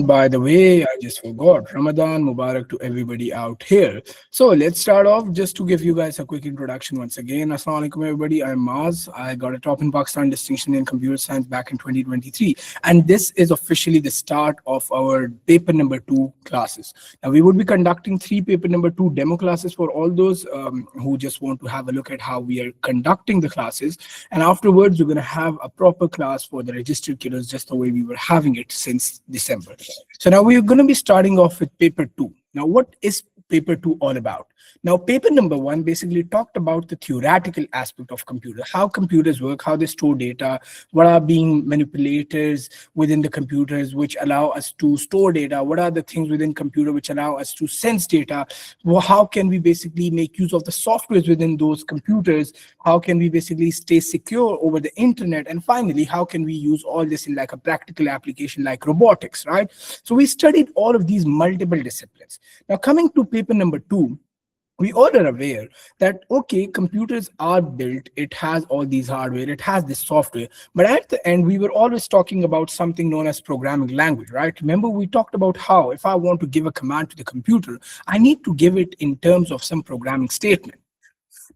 By the way, I just forgot. Ramadan Mubarak to everybody out here. So let's start off just to give you guys a quick introduction once again. Assalamu alaikum everybody. I'm Maz. I got a top in Pakistan distinction in computer science back in 2023. And this is officially the start of our paper number 2 classes. Now we would be conducting 3 paper number 2 demo classes for all those who just want to have a look at how we are conducting the classes. And afterwards, we're going to have a proper class for the registered kiddos just the way we were having it since December. So now we're going to be starting off with paper 2. Now, what is paper 2 all about? Now, paper number 1 basically talked about the theoretical aspect of computer, how computers work, how they store data, what are being manipulators within the computers which allow us to store data, what are the things within computer which allow us to sense data, how can we basically make use of the softwares within those computers, how can we basically stay secure over the internet, and finally, how can we use all this in like a practical application like robotics, right? So we studied all of these multiple disciplines. Now, coming to paper number 2, we all are aware that okay, computers are built, it has all these hardware, it has this software, but at the end we were always talking about something known as programming language, right? Remember, we talked about how if I want to give a command to the computer, I need to give it in terms of some programming statement.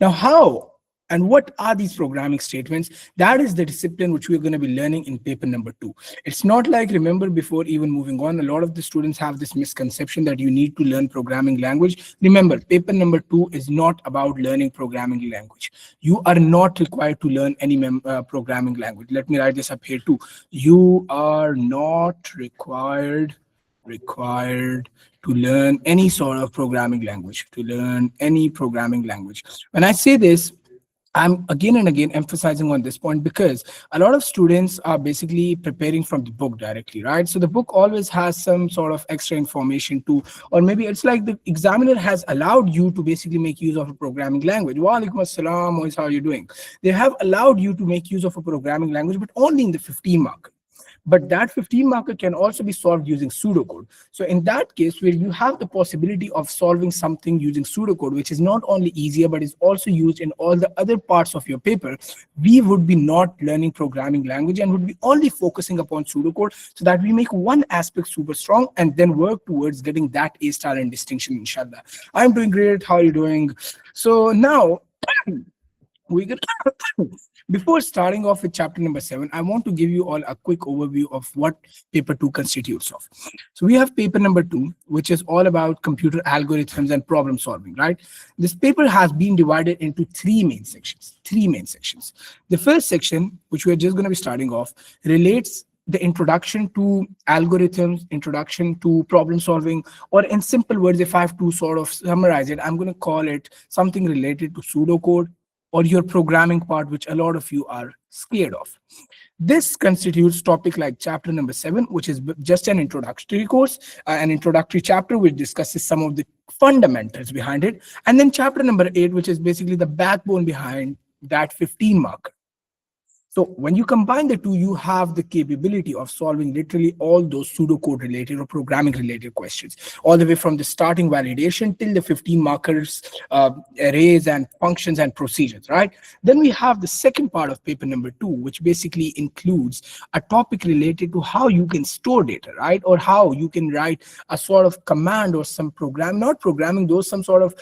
Now, how and what are these programming statements? That is the discipline which we're going to be learning in paper number 2. It's not like, remember, before even moving on, a lot of the students have this misconception that you need to learn programming language. Remember, paper number 2 is not about learning programming language. You are not required to learn any programming language. Let me write this up here too. You are not required to learn any sort of programming language, When I say this, I'm again and again emphasizing on this point because a lot of students are basically preparing from the book directly, right? So the book always has some sort of extra information too, or maybe it's like the examiner has allowed you to basically make use of a programming language. Wa alaikum assalam, how are you doing? They have allowed you to make use of a programming language, but only in the 15 mark. But that 15 marker can also be solved using pseudocode. So in that case, where you have the possibility of solving something using pseudocode, which is not only easier, but is also used in all the other parts of your paper, we would be not learning programming language and would be only focusing upon pseudocode so that we make one aspect super strong and then work towards getting that A star and distinction, inshallah. I'm doing great. How are you doing? So now, we're gonna before starting off with chapter number 7, I want to give you all a quick overview of what paper 2 constitutes of. So we have paper number 2, which is all about computer algorithms and problem solving, right? This paper has been divided into three main sections. The first section, which we're just going to be starting off, relates the introduction to algorithms, introduction to problem solving, or in simple words, if I have to sort of summarize it, I'm going to call it something related to pseudocode, or your programming part, which a lot of you are scared of. This constitutes topic like chapter number 7, which is just an introductory course, an introductory chapter which discusses some of the fundamentals behind it. And then chapter number 8, which is basically the backbone behind that 15 marker. So when you combine the two, you have the capability of solving literally all those pseudocode related or programming related questions, all the way from the starting validation till the 15 markers, arrays and functions and procedures, right? Then we have the second part of paper number 2, which basically includes a topic related to how you can store data, right? Or how you can write a sort of command or some program, not programming, those some sort of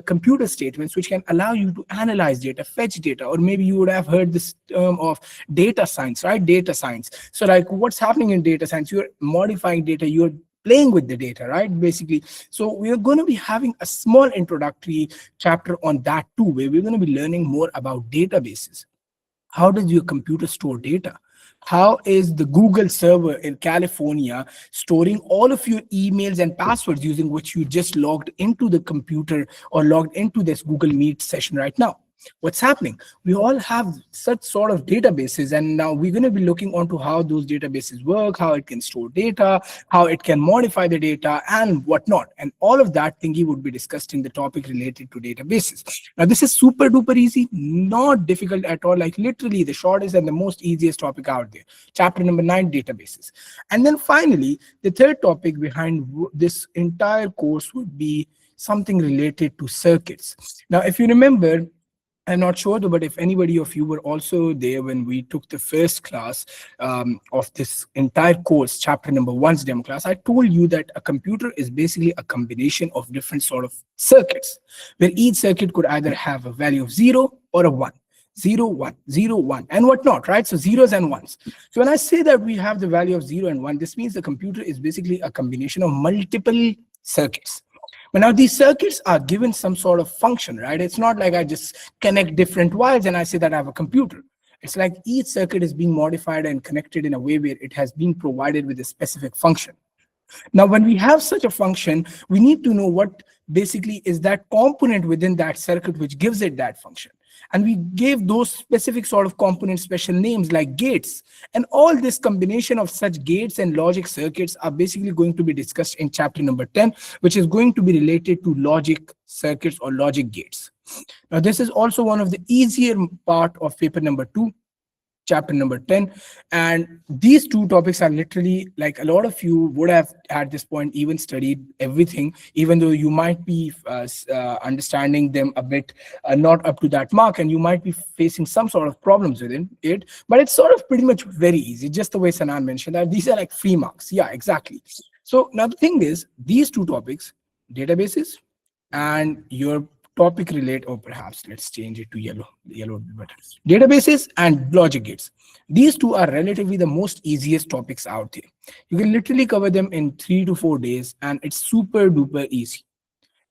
computer statements which can allow you to analyze data, fetch data, or maybe you would have heard this term of data science, right? Data science. So like what's happening in data science, you're modifying data, you're playing with the data, right? Basically. So we're going to be having a small introductory chapter on that too, where we're going to be learning more about databases. How does your computer store data? How is the Google server in California storing all of your emails and passwords using which you just logged into the computer or logged into this Google Meet session right now? What's happening? We all have such sort of databases, and now we're going to be looking onto how those databases work, how it can store data, how it can modify the data, and whatnot. And all of that thingy would be discussed in the topic related to databases. Now, this is super duper easy, not difficult at all, like literally the shortest and the most easiest topic out there. Chapter number 9, databases. And then finally, the third topic behind this entire course would be something related to circuits. Now, if you remember, I'm not sure though, but if anybody of you were also there when we took the first class of this entire course, chapter number one's demo class, I told you that a computer is basically a combination of different sort of circuits, where each circuit could either have a value of 0 or a 1. 0, 1, 0, 1, and whatnot, right? So zeros and ones. So when I say that we have the value of 0 and 1, this means the computer is basically a combination of multiple circuits. But now these circuits are given some sort of function, right? It's not like I just connect different wires and I say that I have a computer. It's like each circuit is being modified and connected in a way where it has been provided with a specific function. Now, when we have such a function, we need to know what basically is that component within that circuit which gives it that function. And we gave those specific sort of components special names like gates. And all this combination of such gates and logic circuits are basically going to be discussed in chapter number 10, which is going to be related to logic circuits or logic gates. Now, this is also one of the easier part of paper number 2, chapter number 10, and these two topics are literally like a lot of you would have at this point even studied everything, even though you might be understanding them a bit not up to that mark, and you might be facing some sort of problems within it, but it's sort of pretty much very easy, just the way Sanan mentioned that these are like free marks. Yeah, exactly. So now the thing is, these two topics, databases and your topic relate, or perhaps let's change it to yellow. Yellow would be better. Databases and logic gates. These two are relatively the most easiest topics out there. You can literally cover them in 3 to 4 days, and it's super duper easy.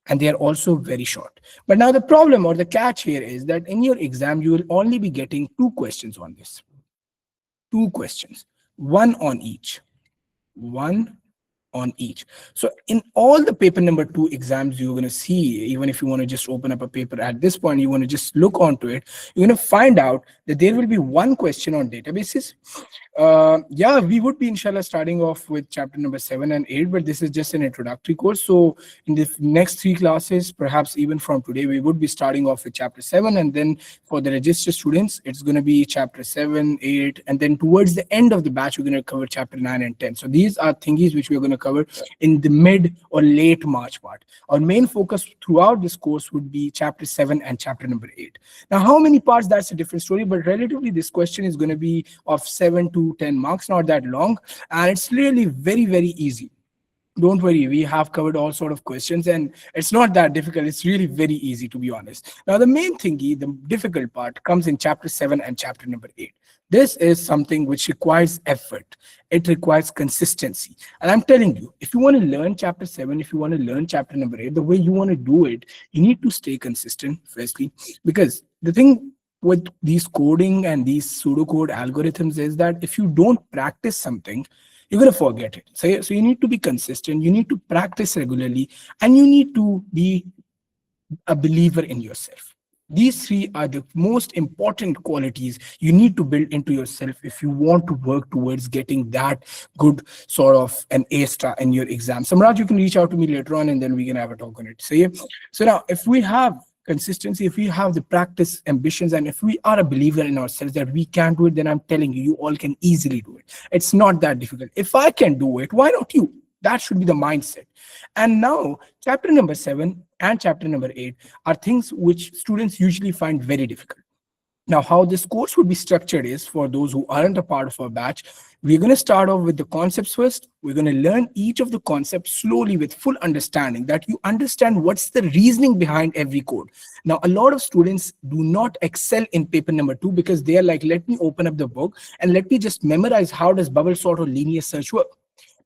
And they are also very short. But now the problem or the catch here is that in your exam, you will only be getting 2 questions on this. 2 questions, one on each. One on each. So in all the paper number 2 exams you're going to see, even if you want to just open up a paper at this point, you want to just look onto it, you're going to find out that there will be 1 question on databases. Yeah, we would be inshallah starting off with chapter number 7 and 8, but this is just an introductory course. So in the next 3 classes, perhaps even from today, we would be starting off with chapter 7, and then for the registered students, it's going to be chapter 7, 8, and then towards the end of the batch, we're going to cover chapter 9 and 10. So these are thingies which we're going to cover in the mid or late March part. Our main focus throughout this course would be chapter 7 and chapter number 8. Now, how many parts, that's a different story, but relatively this question is going to be of 7 to 10 marks, not that long, and it's really very, very easy. Don't worry, we have covered all sort of questions, and it's not that difficult. It's really very easy, to be honest. Now, the main thingy, the difficult part, comes in chapter 7 and chapter number 8. This is something which requires effort. It requires consistency. And I'm telling you, if you want to learn chapter 7, if you want to learn chapter number 8, the way you want to do it, you need to stay consistent, firstly, because the thing with these coding and these pseudocode algorithms is that if you don't practice something, you're going to forget it. So you need to be consistent, you need to practice regularly, and you need to be a believer in yourself. These 3 are the most important qualities you need to build into yourself if you want to work towards getting that good sort of an A star in your exam. Samraj, you can reach out to me later on and then we can have a talk on it. So now if we have consistency, if we have the practice ambitions, and if we are a believer in ourselves that we can do it, then I'm telling you, you all can easily do it. It's not that difficult. If I can do it, why not you? That should be the mindset. And now chapter number 7 and chapter number 8 are things which students usually find very difficult. Now, how this course would be structured is, for those who aren't a part of our batch, we're going to start off with the concepts first. We're going to learn each of the concepts slowly with full understanding, that you understand what's the reasoning behind every code. Now, a lot of students do not excel in paper number 2 because they are like, let me open up the book and let me just memorize how does bubble sort or linear search work.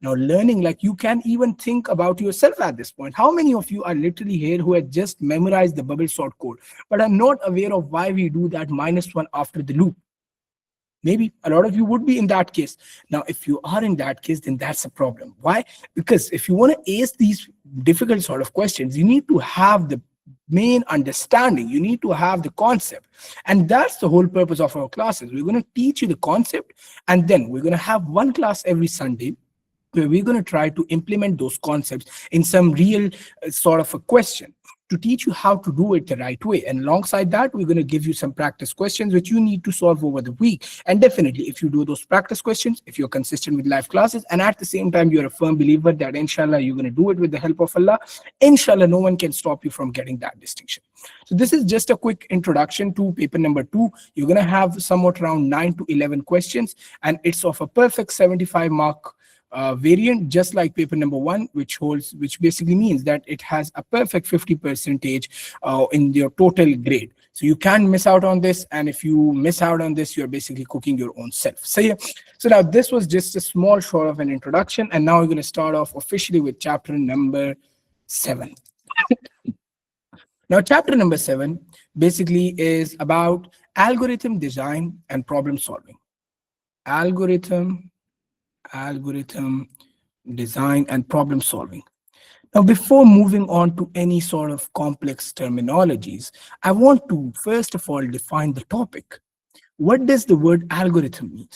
Now, learning, like, you can even think about yourself at this point. How many of you are literally here who had just memorized the bubble sort code, but are not aware of why we do that -1 after the loop? Maybe a lot of you would be in that case. Now, if you are in that case, then that's a problem. Why? Because if you want to ace these difficult sort of questions, you need to have the main understanding. You need to have the concept. And that's the whole purpose of our classes. We're going to teach you the concept, and then we're going to have 1 class every Sunday where we're going to try to implement those concepts in some real sort of a question to teach you how to do it the right way. And alongside that, we're going to give you some practice questions which you need to solve over the week. And definitely, if you do those practice questions, if you're consistent with live classes, and at the same time, you're a firm believer that inshallah, you're going to do it with the help of Allah, inshallah, no one can stop you from getting that distinction. So this is just a quick introduction to paper number 2. You're going to have somewhat around 9 to 11 questions, and it's of a perfect 75 mark variant, just like paper number 1, which basically means that it has a perfect 50 percentage in your total grade. So you can't miss out on this, and if you miss out on this, you're basically cooking your own self. So yeah, so now this was just a small short of an introduction, and now we're going to start off officially with chapter number 7. Now, chapter number 7 basically is about algorithm design and problem solving. Algorithm design and problem solving. Now, before moving on to any sort of complex terminologies, I want to first of all define the topic. What does the word algorithm mean?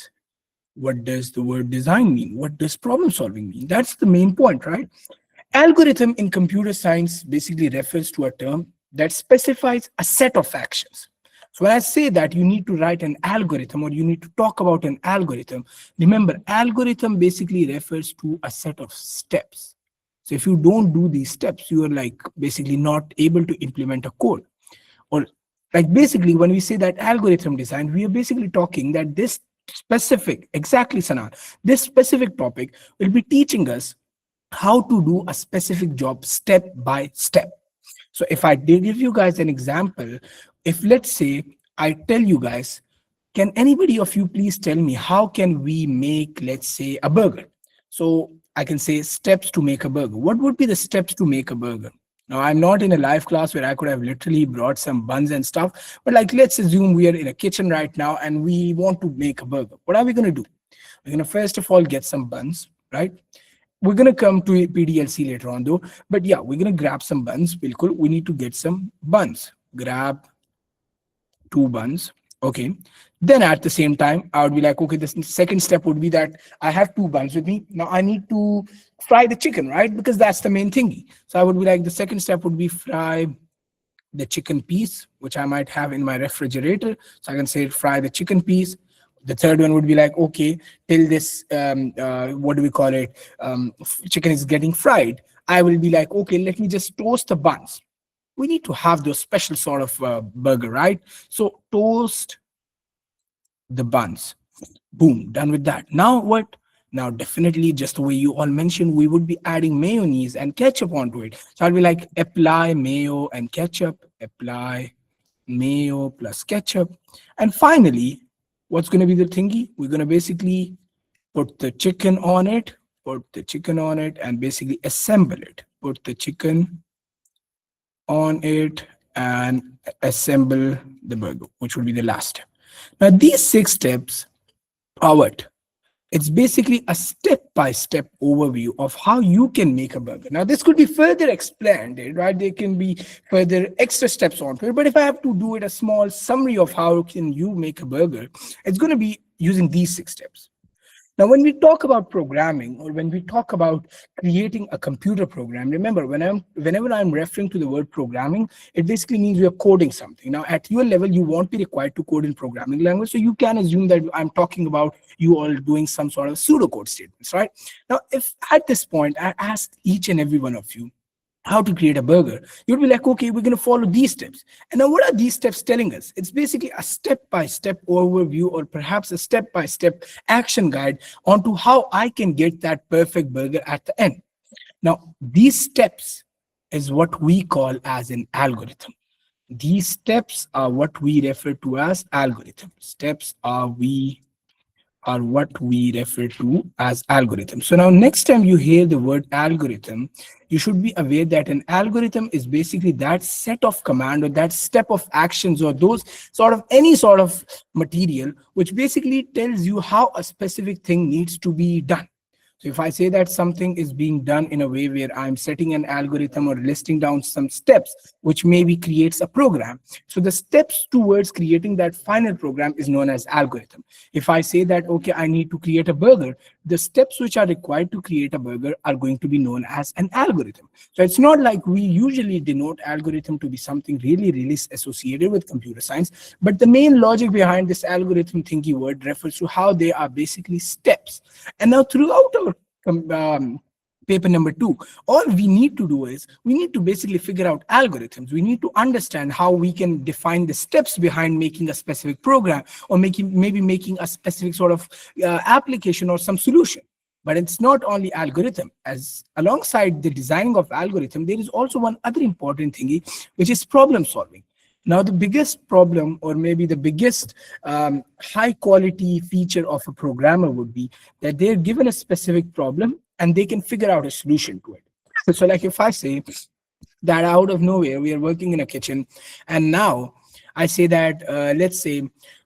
What does the word design mean? What does problem solving mean? That's the main point, right? Algorithm in computer science basically refers to a term that specifies a set of actions. So when I say that you need to write an algorithm or you need to talk about an algorithm, remember, algorithm basically refers to a set of steps. So if you don't do these steps, you are like basically not able to implement a code. Or like basically when we say that algorithm design, we are basically talking that this specific, exactly Sanan, this specific topic will be teaching us how to do a specific job step by step. So if I did give you guys an example, if let's say I tell you guys, can anybody of you please tell me how can we make, let's say, a burger? So I can say steps to make a burger. What would be the steps to make a burger? Now, I'm not in a live class where I could have literally brought some buns and stuff, but like, let's assume we are in a kitchen right now and we want to make a burger. What are we going to do? We're going to first of all get some buns, right? We're going to come to PDLC later on though, but yeah, we're going to grab some buns. Bilkul, we need to get some buns. Grab 2 buns. Okay. Then at the same time, I would be like, okay, the second step would be that I have 2 buns with me. Now I need to fry the chicken, right? Because that's the main thingy. So I would be like, the second step would be fry the chicken piece, which I might have in my refrigerator. So I can say fry the chicken piece. The third one would be like, okay, till this, what do we call it? Chicken is getting fried. I will be like, okay, let me just toast the buns. We need to have those special sort of burger, right? So toast the buns. Boom, done with that. Now what? Now definitely just the way you all mentioned, we would be adding mayonnaise and ketchup onto it. So I'll be like, apply mayo and ketchup, apply mayo plus ketchup. And finally, what's going to be the thingy? We're going to basically put the chicken on it, and basically assemble it. Put the chicken on it and assemble the burger, which will be the last step. Now, these 6 steps are what? It's basically a step-by-step overview of how you can make a burger. Now, this could be further expanded, right? There can be further extra steps onto it. But if I have to do it a small summary of how can you make a burger, it's going to be using these 6 steps. Now, when we talk about programming or when we talk about creating a computer program, remember, whenever I'm referring to the word programming, it basically means we are coding something. Now, at your level, you won't be required to code in programming language. So you can assume that I'm talking about you all doing some sort of pseudocode statements, right? Now, if at this point, I ask each and every one of you, how to create a burger, you'd be like, okay, we're going to follow these steps. And now what are these steps telling us? It's basically a step-by-step overview or perhaps a step-by-step action guide onto how I can get that perfect burger at the end. Now, these steps is what we call as an algorithm. These steps are what we refer to as algorithm. Steps are what we refer to as algorithm. So now next time you hear the word algorithm, you should be aware that an algorithm is basically that set of command or that step of actions or those sort of any sort of material which basically tells you how a specific thing needs to be done. So if I say that something is being done in a way where I'm setting an algorithm or listing down some steps, which maybe creates a program. So the steps towards creating that final program is known as algorithm. If I say that, okay, I need to create a burger, the steps which are required to create a burger are going to be known as an algorithm. So it's not like we usually denote algorithm to be something really, really associated with computer science, but the main logic behind this algorithm thingy word refers to how they are basically steps. And now throughout our paper number 2, all we need to do is we need to basically figure out algorithms. We need to understand how we can define the steps behind making a specific program, or maybe making a specific sort of application or some solution. But it's not only algorithm. As alongside the designing of algorithm, there is also one other important thingy, which is problem solving. Now, the biggest problem, or maybe the biggest high quality feature of a programmer would be that they're given a specific problem and they can figure out a solution to it. So like if I say that out of nowhere, we are working in a kitchen, and now I say that, let's say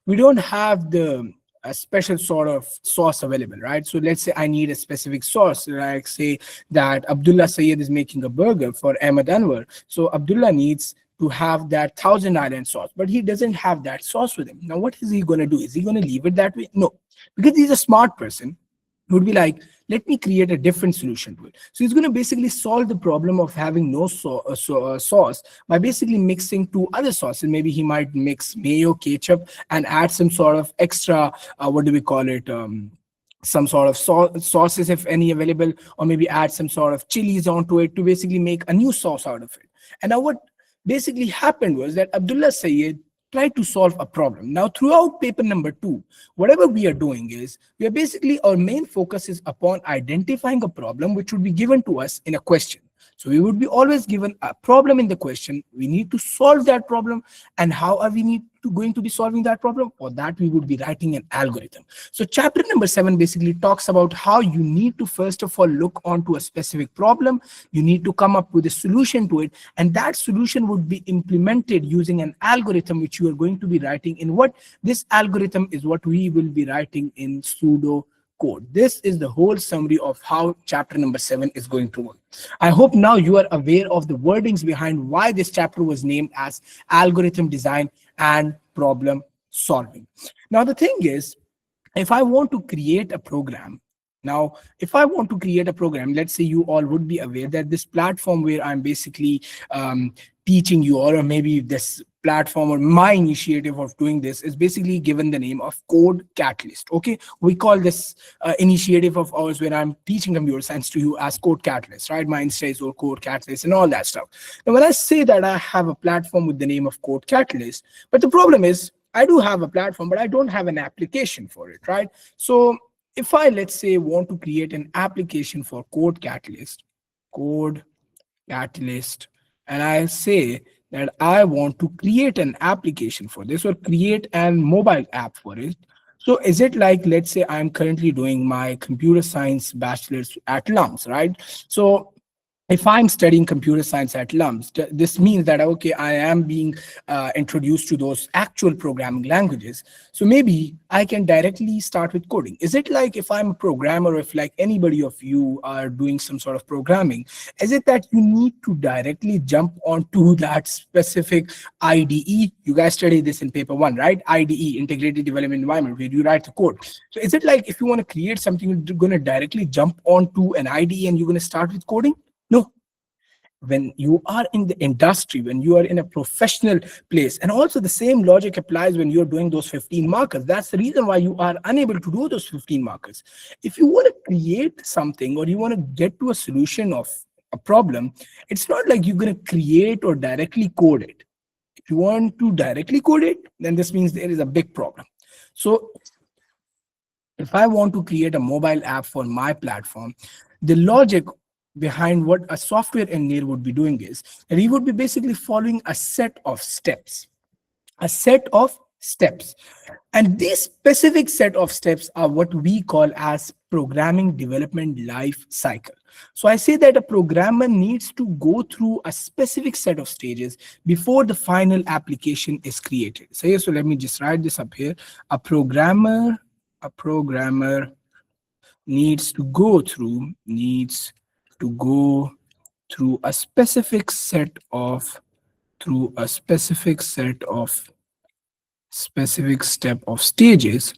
we don't have the a special sort of sauce available, right? So let's say I need a specific sauce, like say that Abdullah Sayed is making a burger for Ahmed Anwar. So Abdullah needs to have that Thousand Island sauce, but he doesn't have that sauce with him. Now, what is he going to do? Is he going to leave it that way? No, because he's a smart person. He would be like, let me create a different solution to it. So he's going to basically solve the problem of having no sauce by basically mixing two other sauces. Maybe he might mix mayo, ketchup, and add some sort of extra, what do we call it? Some sort of sauces, if any, available, or maybe add some sort of chilies onto it to basically make a new sauce out of it. And now what basically happened was that Abdullah Sayed tried to solve a problem. Now, throughout paper number 2, whatever we are doing is, we are basically, our main focus is upon identifying a problem which would be given to us in a question. So we would be always given a problem in the question. We need to solve that problem. And how are we going to be solving that problem? For that, we would be writing an algorithm. So chapter number 7 basically talks about how you need to first of all look onto a specific problem. You need to come up with a solution to it. And that solution would be implemented using an algorithm which you are going to be writing in what? This algorithm is what we will be writing in pseudo code. This is the whole summary of how chapter number 7 is going to work. I hope now you are aware of the wordings behind why this chapter was named as algorithm design and problem solving. Now, the thing is, if I want to create a program, let's say you all would be aware that this platform where I'm basically teaching you, or maybe this platform or my initiative of doing this is basically given the name of Code Catalyst. Okay, we call this initiative of ours when I'm teaching computer science to you as Code Catalyst, right? My Insta is Code Catalyst and all that stuff. Now, when I say that I have a platform with the name of Code Catalyst, but the problem is I do have a platform, but I don't have an application for it, right? So if I, let's say, want to create an application for Code Catalyst, and I say that I want to create an application for this or create a mobile app for it. So is it like, let's say I'm currently doing my computer science bachelor's at LUMS, right? So if I'm studying computer science at LUMS, this means that, okay, I am being introduced to those actual programming languages. So maybe I can directly start with coding. Is it like if I'm a programmer, if like anybody of you are doing some sort of programming, is it that you need to directly jump onto that specific IDE? You guys studied this in paper 1, right? IDE, Integrated Development Environment, where you write the code. So is it like if you want to create something, you're going to directly jump onto an IDE and you're going to start with coding? No. When you are in the industry, when you are in a professional place, and also the same logic applies when you're doing those 15 markers. That's the reason why you are unable to do those 15 markers. If you want to create something or you want to get to a solution of a problem, it's not like you're going to create or directly code it. If you want to directly code it, then this means there is a big problem. So if I want to create a mobile app for my platform, the logic behind what a software engineer would be doing is that he would be basically following a set of steps. And this specific set of steps are what we call as programming development life cycle. So I say that a programmer needs to go through a specific set of stages before the final application is created. So let me just write this up here. A programmer needs to go through a specific set of stages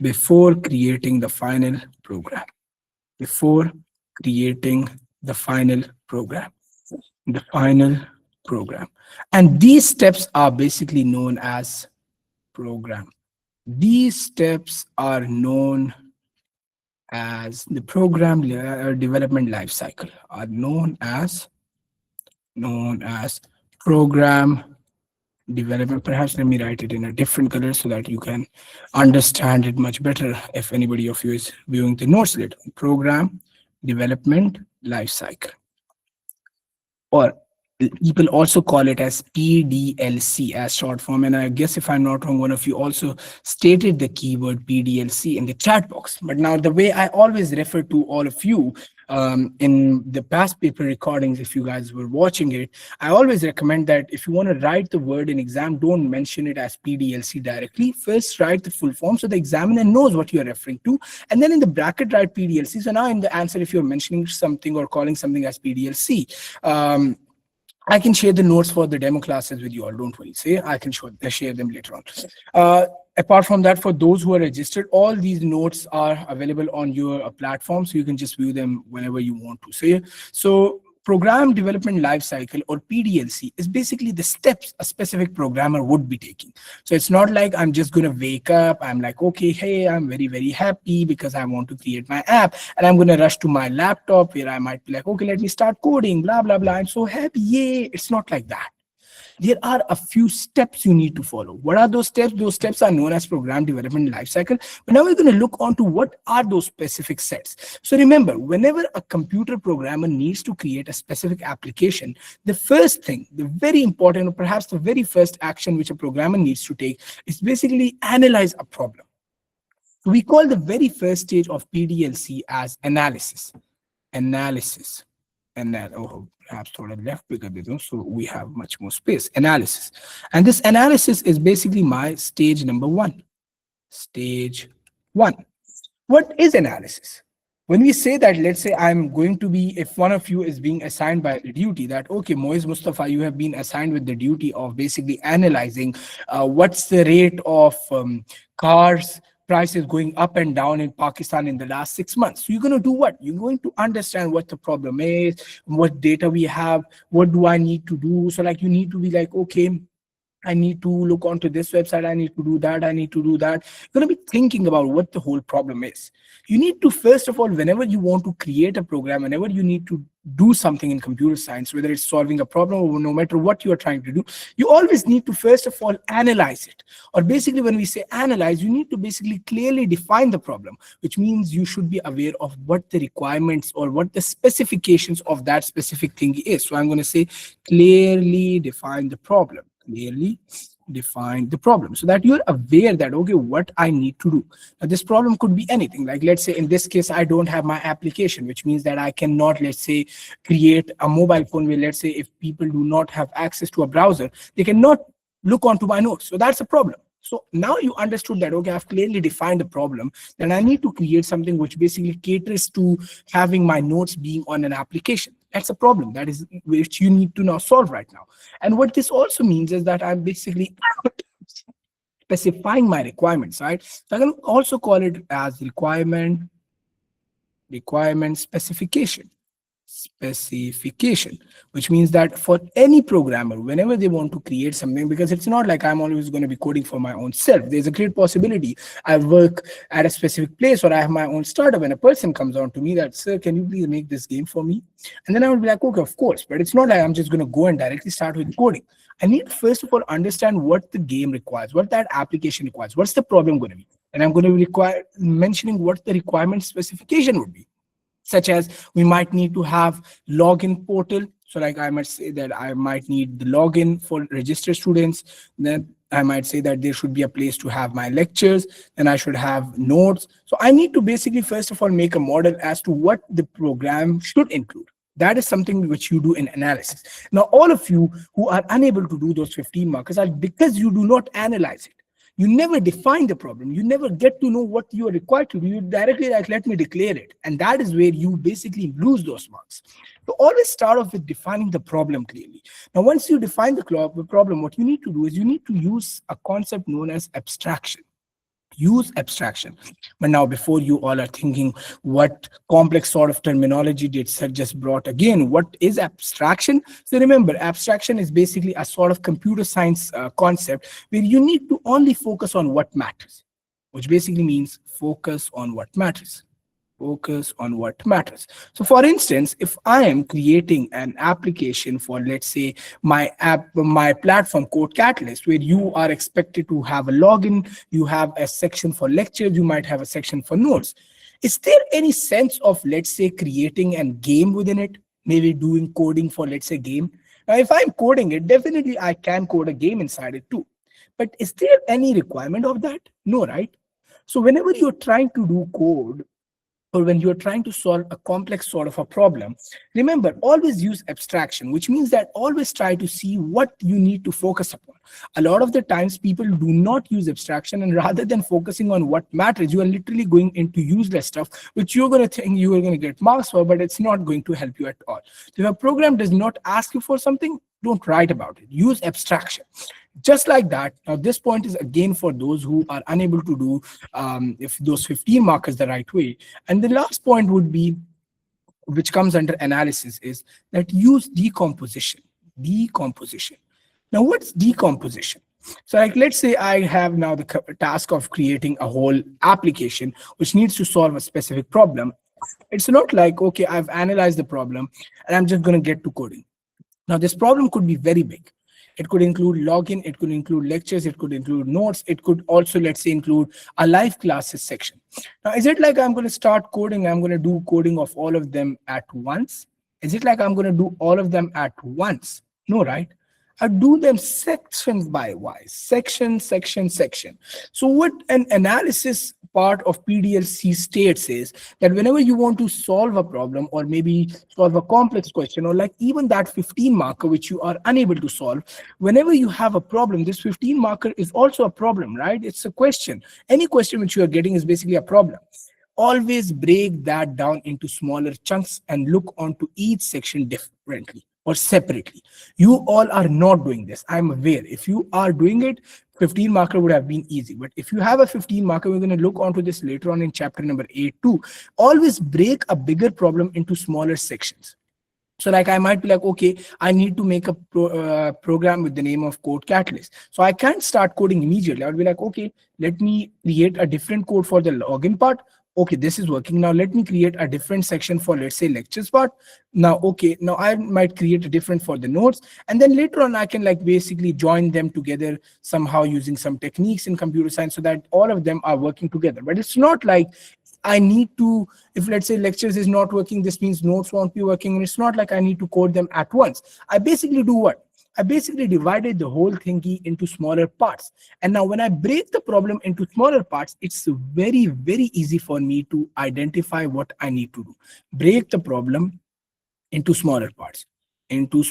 before creating the final program. Before creating the final program. The final program. And these steps are basically known as program. These steps are known as the development life cycle, are known as program development. Perhaps let me write it in a different color so that you can understand it much better if anybody of you is viewing the notes later. Program development life cycle, or people also call it as PDLC as short form. And I guess if I'm not wrong, one of you also stated the keyword PDLC in the chat box. But now the way I always refer to all of you in the past paper recordings, if you guys were watching it, I always recommend that if you want to write the word in exam, don't mention it as PDLC directly. First, write the full form so the examiner knows what you're referring to. And then in the bracket, write PDLC. So now in the answer, if you're mentioning something or calling something as PDLC, I can share the notes for the demo classes with you all. Don't worry. Say I can share them later on. Apart from that, for those who are registered, all these notes are available on your platform, so you can just view them whenever you want to. So program development lifecycle, or PDLC, is basically the steps a specific programmer would be taking. So it's not like I'm just going to wake up, I'm like, okay, hey, I'm very, very happy because I want to create my app, and I'm going to rush to my laptop where I might be like, okay, let me start coding, blah, blah, blah. I'm so happy. Yay. It's not like that. There are a few steps you need to follow. What are those steps? Those steps are known as program development lifecycle. But now we're going to look on to what are those specific sets. So remember, whenever a computer programmer needs to create a specific application, the first thing, the very important, or perhaps the very first action which a programmer needs to take is basically analyze a problem. We call the very first stage of PDLC as analysis. Analysis. And that, oh, perhaps thought I left bigger than so we have much more space. Analysis. And this analysis is basically my stage number one. Stage one. What is analysis? When we say that, let's say I'm going to be, if one of you is being assigned by the duty that, okay, Moiz Mustafa, you have been assigned with the duty of basically analyzing what's the rate of cars prices going up and down in Pakistan in the last 6 months. So you're going to do what? You're going to understand what the problem is, what data we have, what do I need to do? So like you need to be like, okay, I need to look onto this website, I need to do that, I need to do that. You're going to be thinking about what the whole problem is. You need to, first of all, whenever you want to create a program, whenever you need to do something in computer science, whether it's solving a problem or no matter what you are trying to do, you always need to, first of all, analyze it. Or basically, when we say analyze, you need to basically clearly define the problem, which means you should be aware of what the requirements or what the specifications of that specific thing is. So I'm going to say clearly define the problem. Clearly define the problem so that you're aware that, okay, what I need to do. Now, this problem could be anything. Like, let's say in this case, I don't have my application, which means that I cannot, let's say, create a mobile phone where, let's say, if people do not have access to a browser, they cannot look onto my notes. So that's a problem. So now you understood that, okay, I've clearly defined the problem, then I need to create something which basically caters to having my notes being on an application. That's a problem that is which you need to now solve right now. And what this also means is that I'm basically specifying my requirements, right? So I can also call it as requirement specification. Which means that for any programmer, whenever they want to create something, because it's not like I'm always going to be coding for my own self, there's a great possibility I work at a specific place or I have my own startup and a person comes on to me that, sir, can you please make this game for me? And then I would be like, okay, of course. But it's not like I'm just going to go and directly start with coding. I need to first of all understand what the game requires, what that application requires, what's the problem going to be. And I'm going to require mentioning what the requirement specification would be, such as we might need to have login portal. So like I might say that I might need the login for registered students. Then I might say that there should be a place to have my lectures. Then I should have notes. So I need to basically, first of all, make a model as to what the program should include. That is something which you do in analysis. Now, all of you who are unable to do those 15 markers are because you do not analyze it. You never define the problem. You never get to know what you are required to do. You directly like, let me declare it. And that is where you basically lose those marks. So always start off with defining the problem clearly. Now, once you define the problem, what you need to do is you need to use a concept known as abstraction. use abstraction. But now, before you all are thinking what complex sort of terminology did Sir just brought again, what is abstraction? So remember, abstraction is basically a sort of computer science concept where you need to only focus on what matters, which basically means focus on what matters. Focus on what matters. So for instance, if I am creating an application for, let's say, my platform Code Catalyst, where you are expected to have a login, you have a section for lectures, you might have a section for notes. Is there any sense of, let's say, creating a game within it? Maybe doing coding for, let's say, game. Now, if I'm coding it, definitely I can code a game inside it too. But is there any requirement of that? No, right? So whenever you're trying to do code, or when you're trying to solve a complex sort of a problem, remember, always use abstraction, which means that always try to see what you need to focus upon. A lot of the times people do not use abstraction, and rather than focusing on what matters, you are literally going into useless stuff which you're going to think you are going to get marks for, but it's not going to help you at all. So if a program does not ask you for something, don't write about it. Use abstraction. Just like that. Now this point is again for those who are unable to do if those 15 markers the right way. And the last point would be, which comes under analysis, is that use decomposition. Decomposition. Now what's decomposition? So like, let's say I have now the task of creating a whole application which needs to solve a specific problem. It's not like, okay, I've analyzed the problem and I'm just going to get to coding. Now, this problem could be very big. It could include login, it could include lectures, it could include notes, it could also, let's say, include a live classes section. Now, is it like I'm going to start coding, I'm going to do coding of all of them at once? Is it like I'm going to do all of them at once? No, right? I do them sections by wise, section. So what an analysis part of PDLC states is that whenever you want to solve a problem, or maybe solve a complex question, or like even that 15 marker which you are unable to solve, whenever you have a problem, this 15 marker is also a problem, right? It's a question. Any question which you are getting is basically a problem. Always break that down into smaller chunks and look onto each section differently or separately. You all are not doing this. I'm aware. If you are doing it, 15 marker would have been easy. But if you have a 15 marker, we're going to look onto this later on in chapter number 8 too. Always break a bigger problem into smaller sections. So like I might be like, okay, I need to make a program with the name of Code Catalyst. So I can't start coding immediately. I'll be like, okay, let me create a different code for the login part. Okay, this is working. Now let me create a different section for, let's say, lectures part. Now, okay, now I might create a different for the notes. And then later on, I can like basically join them together somehow using some techniques in computer science so that all of them are working together. But it's not like I need to, if let's say lectures is not working, this means notes won't be working. And it's not like I need to code them at once. I basically do what? I basically divided the whole thingy into smaller parts. And now when I break the problem into smaller parts, it's very easy for me to identify what I need to do. Break the problem into smaller parts. So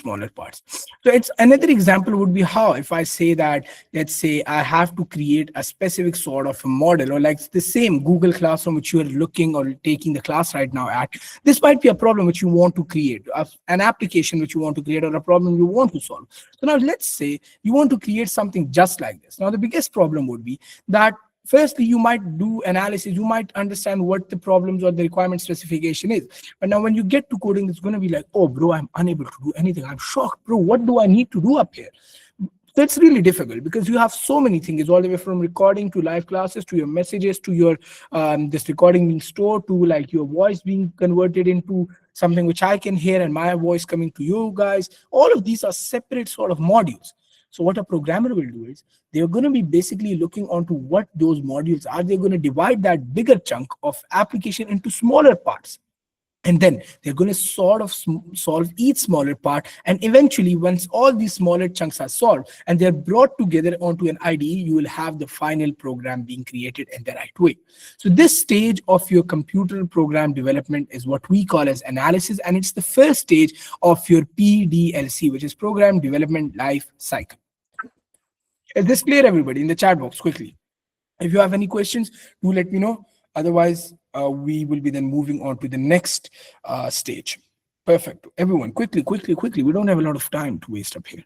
it's another example would be how if I say that, let's say I have to create a specific sort of a model, or like the same Google Classroom which you are looking or taking the class right now at. This might be a problem which you want to create, an application which you want to create, or a problem you want to solve. So now let's say you want to create something just like this. Now the biggest problem would be that firstly, you might do analysis, you might understand what the problems or the requirement specification is. But now when you get to coding, it's going to be like, oh, bro, I'm unable to do anything. I'm shocked, bro. What do I need to do up here? That's really difficult because you have so many things, all the way from recording to live classes to your messages to your this recording being stored to like your voice being converted into something which I can hear and my voice coming to you guys. All of these are separate sort of modules. So what a programmer will do is they're going to be basically looking onto what those modules are. They're going to divide that bigger chunk of application into smaller parts. And then they're going to sort of solve each smaller part. And eventually, once all these smaller chunks are solved and they're brought together onto an IDE, you will have the final program being created in the right way. So this stage of your computer program development is what we call as analysis. And it's the first stage of your PDLC, which is Program Development Life Cycle. Is this clear, everybody, in the chat box quickly? If you have any questions, do let me know. Otherwise, we will be then moving on to the next stage. Perfect. Everyone, quickly. We don't have a lot of time to waste up here.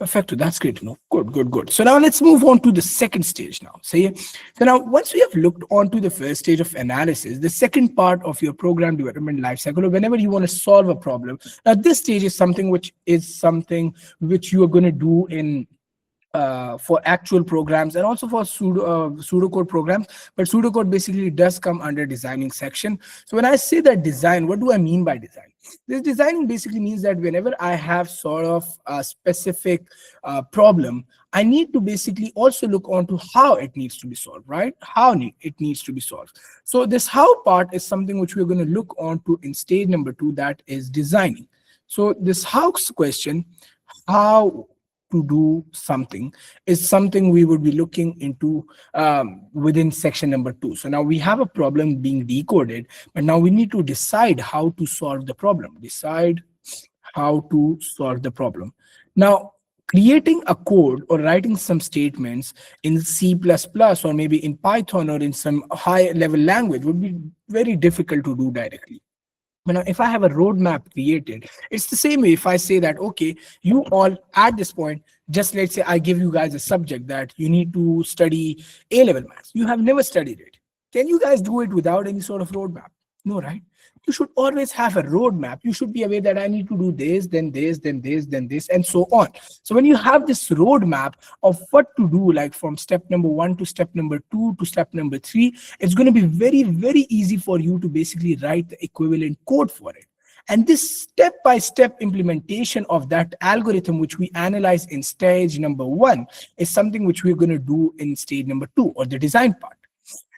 Perfect. That's great to know. Good, good, good. So now let's move on to the second stage now. So, yeah, so now once we have looked on to the first stage of analysis, the second part of your program development lifecycle, or whenever you want to solve a problem, now this stage is something which you are going to do in for actual programs and also for pseudocode programs. But pseudocode basically does come under designing section. So when I say that design, what do I mean by design? This designing basically means that whenever I have sort of a specific problem, I need to basically also look onto how it needs to be solved, right? It needs to be solved. So this how part is something which we're going to look onto in stage number 2, that is designing. So this how question, how to do something, is something we would be looking into within section number 2. So now we have a problem being decoded, but now we need to decide how to solve the problem. Decide how to solve the problem. Now, creating a code or writing some statements in C++ or maybe in Python or in some high level language would be very difficult to do directly. But now, if I have a roadmap created, it's the same way if I say that, okay, you all at this point, just let's say I give you guys a subject that you need to study A-level maths. You have never studied it. Can you guys do it without any sort of roadmap? No, right? You should always have a roadmap. You should be aware that I need to do this, then this, then this, then this, and so on. So when you have this roadmap of what to do, like from step number 1 to step number 2 to step number 3, it's going to be very, very easy for you to basically write the equivalent code for it. And this step-by-step implementation of that algorithm, which we analyze in stage number 1, is something which we're going to do in stage number 2, or the design part.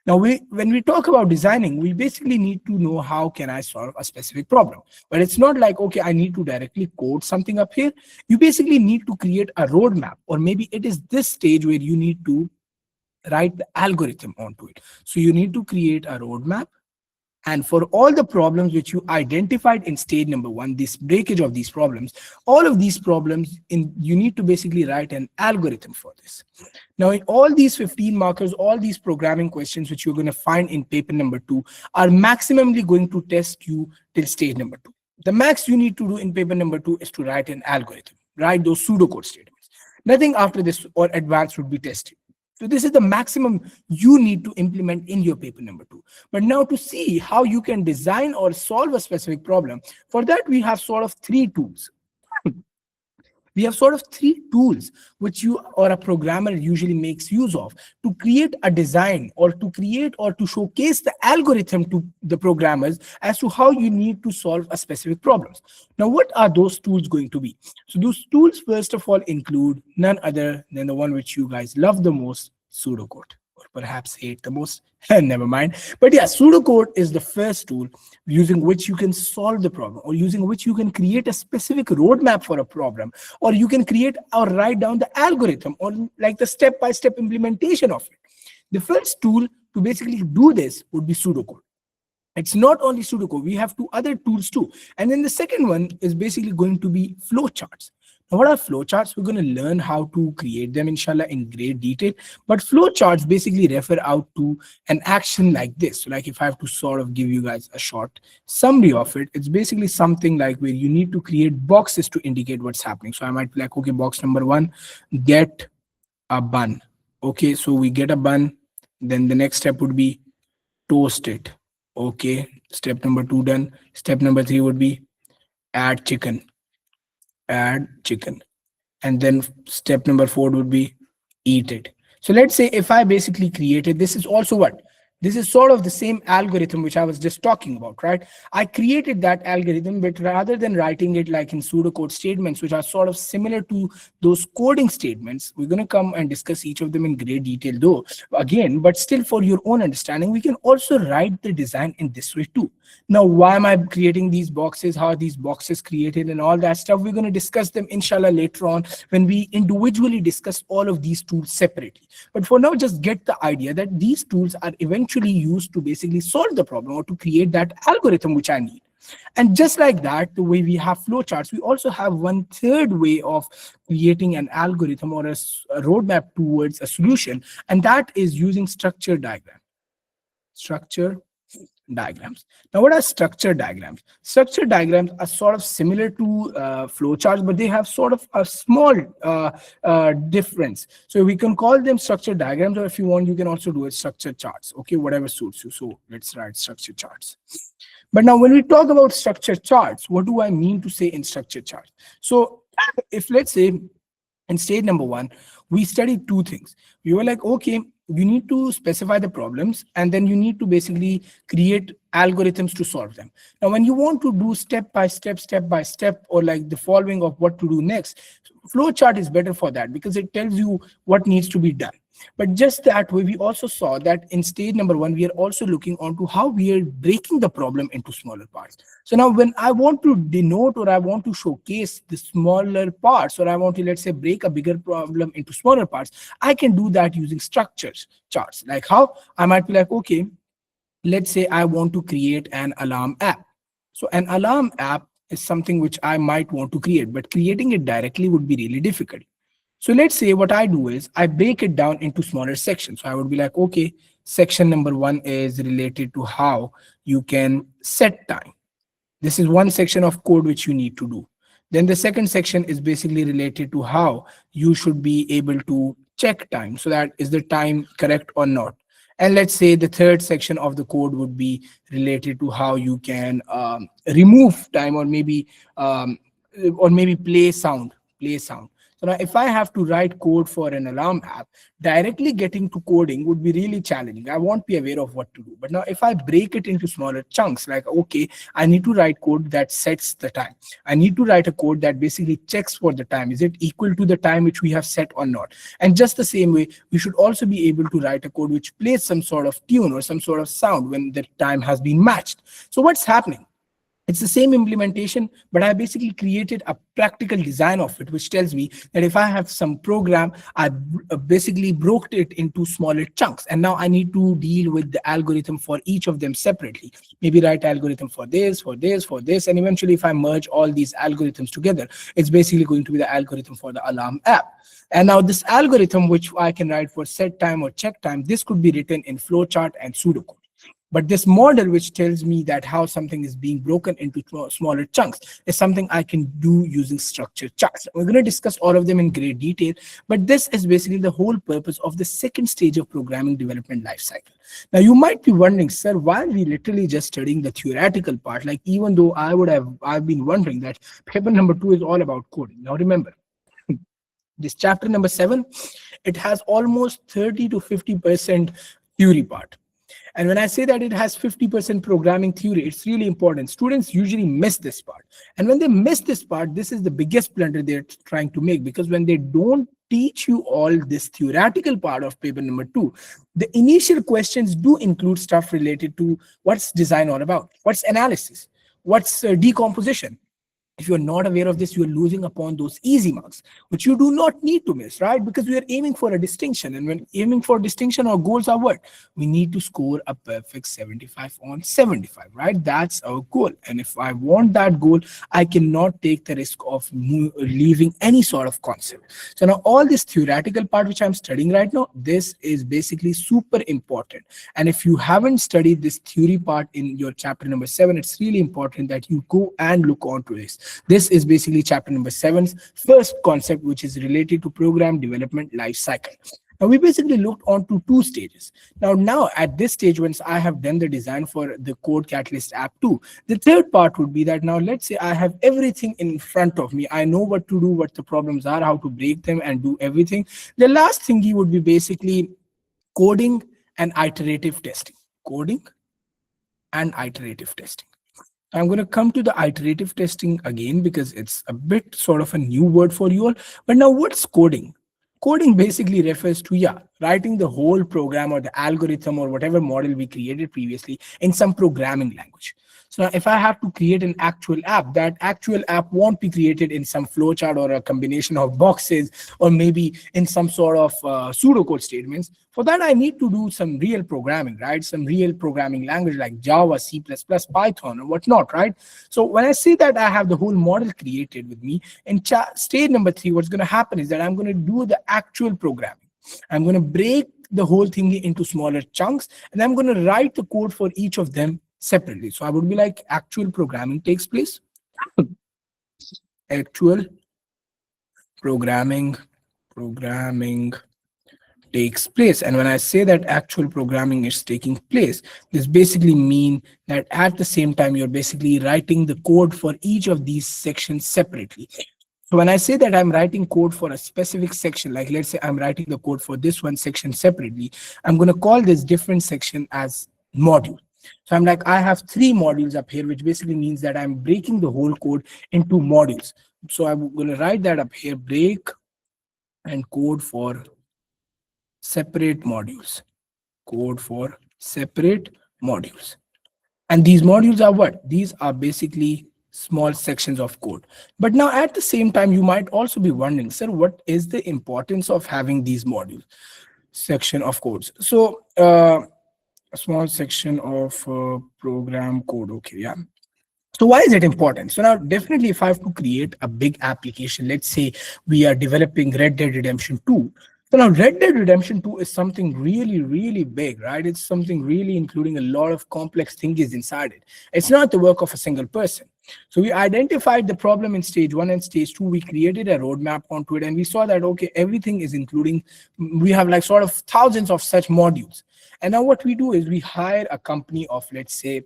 Now, when we talk about designing, we basically need to know how can I solve a specific problem. But it's not like, okay, I need to directly code something up here. You basically need to create a roadmap, or maybe it is this stage where you need to write the algorithm onto it. So you need to create a roadmap. And for all the problems which you identified in stage number 1, this breakage of these problems, all of these problems, you need to basically write an algorithm for this. Now, in all these 15 markers, all these programming questions which you're going to find in paper number 2 are maximally going to test you till stage number 2. The max you need to do in paper number 2 is to write an algorithm, write those pseudocode statements. Nothing after this or advanced would be tested. So this is the maximum you need to implement in your paper number 2. But now to see how you can design or solve a specific problem, for that we have sort of 3 tools. We have sort of 3 tools which you or a programmer usually makes use of to create a design, or to create or to showcase the algorithm to the programmers as to how you need to solve a specific problem. Now, what are those tools going to be? So those tools, first of all, include none other than the one which you guys love the most, pseudocode, or perhaps hate the most. Never mind. But yeah, pseudocode is the first tool using which you can solve the problem, or using which you can create a specific roadmap for a problem, or you can create or write down the algorithm, or like the step-by-step implementation of it. The first tool to basically do this would be pseudocode. It's not only pseudocode, we have 2 other tools too. And then the second one is basically going to be flowcharts. Now, what are flowcharts? We're going to learn how to create them, inshallah, in great detail. But flowcharts basically refer out to an action like this. So like if I have to sort of give you guys a short summary of it, it's basically something like where you need to create boxes to indicate what's happening. So I might be like, okay, box number 1, get a bun. Okay, so we get a bun. Then the next step would be toast it. Okay, step number 2 done. Step number 3 would be add chicken. And then step number 4 would be eat it. So let's say if I basically created, this is also what? This is sort of the same algorithm which I was just talking about, right? I created that algorithm, but rather than writing it like in pseudocode statements, which are sort of similar to those coding statements, we're going to come and discuss each of them in great detail though, again, but still for your own understanding, we can also write the design in this way too. Now, why am I creating these boxes? How are these boxes created and all that stuff? We're going to discuss them, inshallah, later on when we individually discuss all of these tools separately. But for now, just get the idea that these tools are eventually used to basically solve the problem or to create that algorithm which I need. And just like that, the way we have flowcharts, we also have one third way of creating an algorithm or a roadmap towards a solution, and that is using structure diagram. Structure diagrams. Now, what are structure diagrams? Structure diagrams are sort of similar to flowcharts, but they have sort of a small difference. So we can call them structure diagrams, or if you want, you can also do it structure charts. Okay, whatever suits you. So let's write structure charts. But now, when we talk about structure charts, what do I mean to say in structure charts? So if let's say in stage number one, we studied two things. We were like, okay, you need to specify the problems, and then you need to basically create algorithms to solve them. Now, when you want to do step by step, or like the following of what to do next, flowchart is better for that because it tells you what needs to be done. But just that way, we also saw that in stage number one, we are also looking onto how we are breaking the problem into smaller parts. So now when I want to denote, or I want to showcase the smaller parts, or I want to, let's say, break a bigger problem into smaller parts, I can do that using structures charts. Like how I might be like, okay, let's say I want to create an alarm app. So an alarm app is something which I might want to create, but creating it directly would be really difficult. So let's say what I do is I break it down into smaller sections. So I would be like, okay, section number one is related to how you can set time. This is one section of code which you need to do. Then the second section is basically related to how you should be able to check time. So that is the time correct or not. And let's say the third section of the code would be related to how you can remove time, or maybe play sound. So now if I have to write code for an alarm app, directly getting to coding would be really challenging. I won't be aware of what to do. But now if I break it into smaller chunks, like, okay, I need to write code that sets the time. I need to write a code that basically checks for the time. Is it equal to the time which we have set or not? And just the same way, we should also be able to write a code which plays some sort of tune or some sort of sound when the time has been matched. So what's happening? It's the same implementation, but I basically created a practical design of it, which tells me that if I have some program, I basically broke it into smaller chunks. And now I need to deal with the algorithm for each of them separately. Maybe write algorithm for this, for this, for this. And eventually, if I merge all these algorithms together, it's basically going to be the algorithm for the alarm app. And now this algorithm, which I can write for set time or check time, this could be written in flowchart and pseudocode. But this model, which tells me that how something is being broken into smaller chunks, is something I can do using structured charts. We're going to discuss all of them in great detail, but this is basically the whole purpose of the second stage of programming development lifecycle. Now, you might be wondering, sir, why are we literally just studying the theoretical part? Like, even though I've been wondering that paper number 2 is all about coding. Now, remember, this chapter number 7, it has almost 30 to 50% theory part. And when I say that it has 50% programming theory, it's really important. Students usually miss this part. And when they miss this part, this is the biggest blunder they're trying to make, because when they don't teach you all this theoretical part of paper number 2, the initial questions do include stuff related to what's design all about, what's analysis, what's decomposition. If you're not aware of this, you're losing upon those easy marks, which you do not need to miss, right? Because we are aiming for a distinction. And when aiming for distinction, our goals are what? We need to score a perfect 75 on 75, right? That's our goal. And if I want that goal, I cannot take the risk of leaving any sort of concept. So now all this theoretical part, which I'm studying right now, this is basically super important. And if you haven't studied this theory part in your chapter number 7, it's really important that you go and look onto this. This is basically chapter number 7's first concept, which is related to program development life cycle. Now, we basically looked onto 2 stages. Now at this stage, once I have done the design for the Code Catalyst app 2, the third part would be that now let's say I have everything in front of me. I know what to do, what the problems are, how to break them and do everything. The last thingy would be basically coding and iterative testing. Coding and iterative testing. I'm going to come to the iterative testing again because it's a bit sort of a new word for you all. But now what's coding? Coding basically refers to, writing the whole program or the algorithm or whatever model we created previously in some programming language. So now if I have to create an actual app, that actual app won't be created in some flowchart or a combination of boxes or maybe in some sort of pseudocode statements. For that, I need to do some real programming, right? Some real programming language like Java, C++, Python, or whatnot, right? So when I say that I have the whole model created with me, in stage number 3, what's going to happen is that I'm going to do the actual programming. I'm going to break the whole thing into smaller chunks, and I'm going to write the code for each of them separately. So I would be like actual programming takes place. Actual programming programming takes place. And when I say that actual programming is taking place, this basically mean that at the same time you're basically writing the code for each of these sections separately. So when I say that I'm writing code for a specific section, like let's say I'm writing the code for this one section separately, I'm going to call this different section as module. So I'm like, I have three modules up here, which basically means that I'm breaking the whole code into modules. So I'm going to write that up here, break and code for separate modules, code for separate modules. And these modules are what? These are basically small sections of code. But now at the same time, you might also be wondering, sir, what is the importance of having these modules, section of codes? So a small section of program code. Okay, yeah. So why is it important? So now definitely if I have to create a big application, let's say we are developing Red Dead Redemption 2. So now Red Dead Redemption 2 is something really, really big, right? It's something really including a lot of complex things inside it. It's not the work of a single person. So we identified the problem in stage one and stage two. We created a roadmap onto it and we saw that, okay, everything is including, we have like sort of thousands of such modules. And now what we do is we hire a company of, let's say,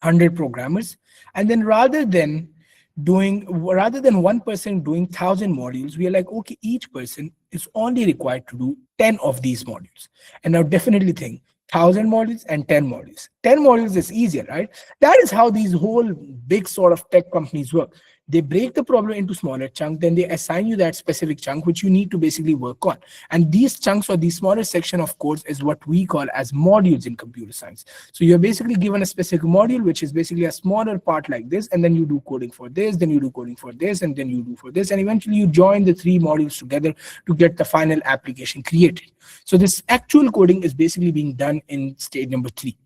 100 programmers, and then rather than one person doing 1,000 modules, we are like, okay, each person is only required to do 10 of these modules. And now definitely think 1,000 modules and 10 modules. 10 modules is easier, right? That is how these whole big sort of tech companies work. They break the problem into smaller chunks, then they assign you that specific chunk which you need to basically work on. And these chunks or these smaller section of codes is what we call as modules in computer science. So you're basically given a specific module which is basically a smaller part like this, and then you do coding for this, then you do coding for this, and then you do for this, and eventually you join the three modules together to get the final application created. So this actual coding is basically being done in stage number 3.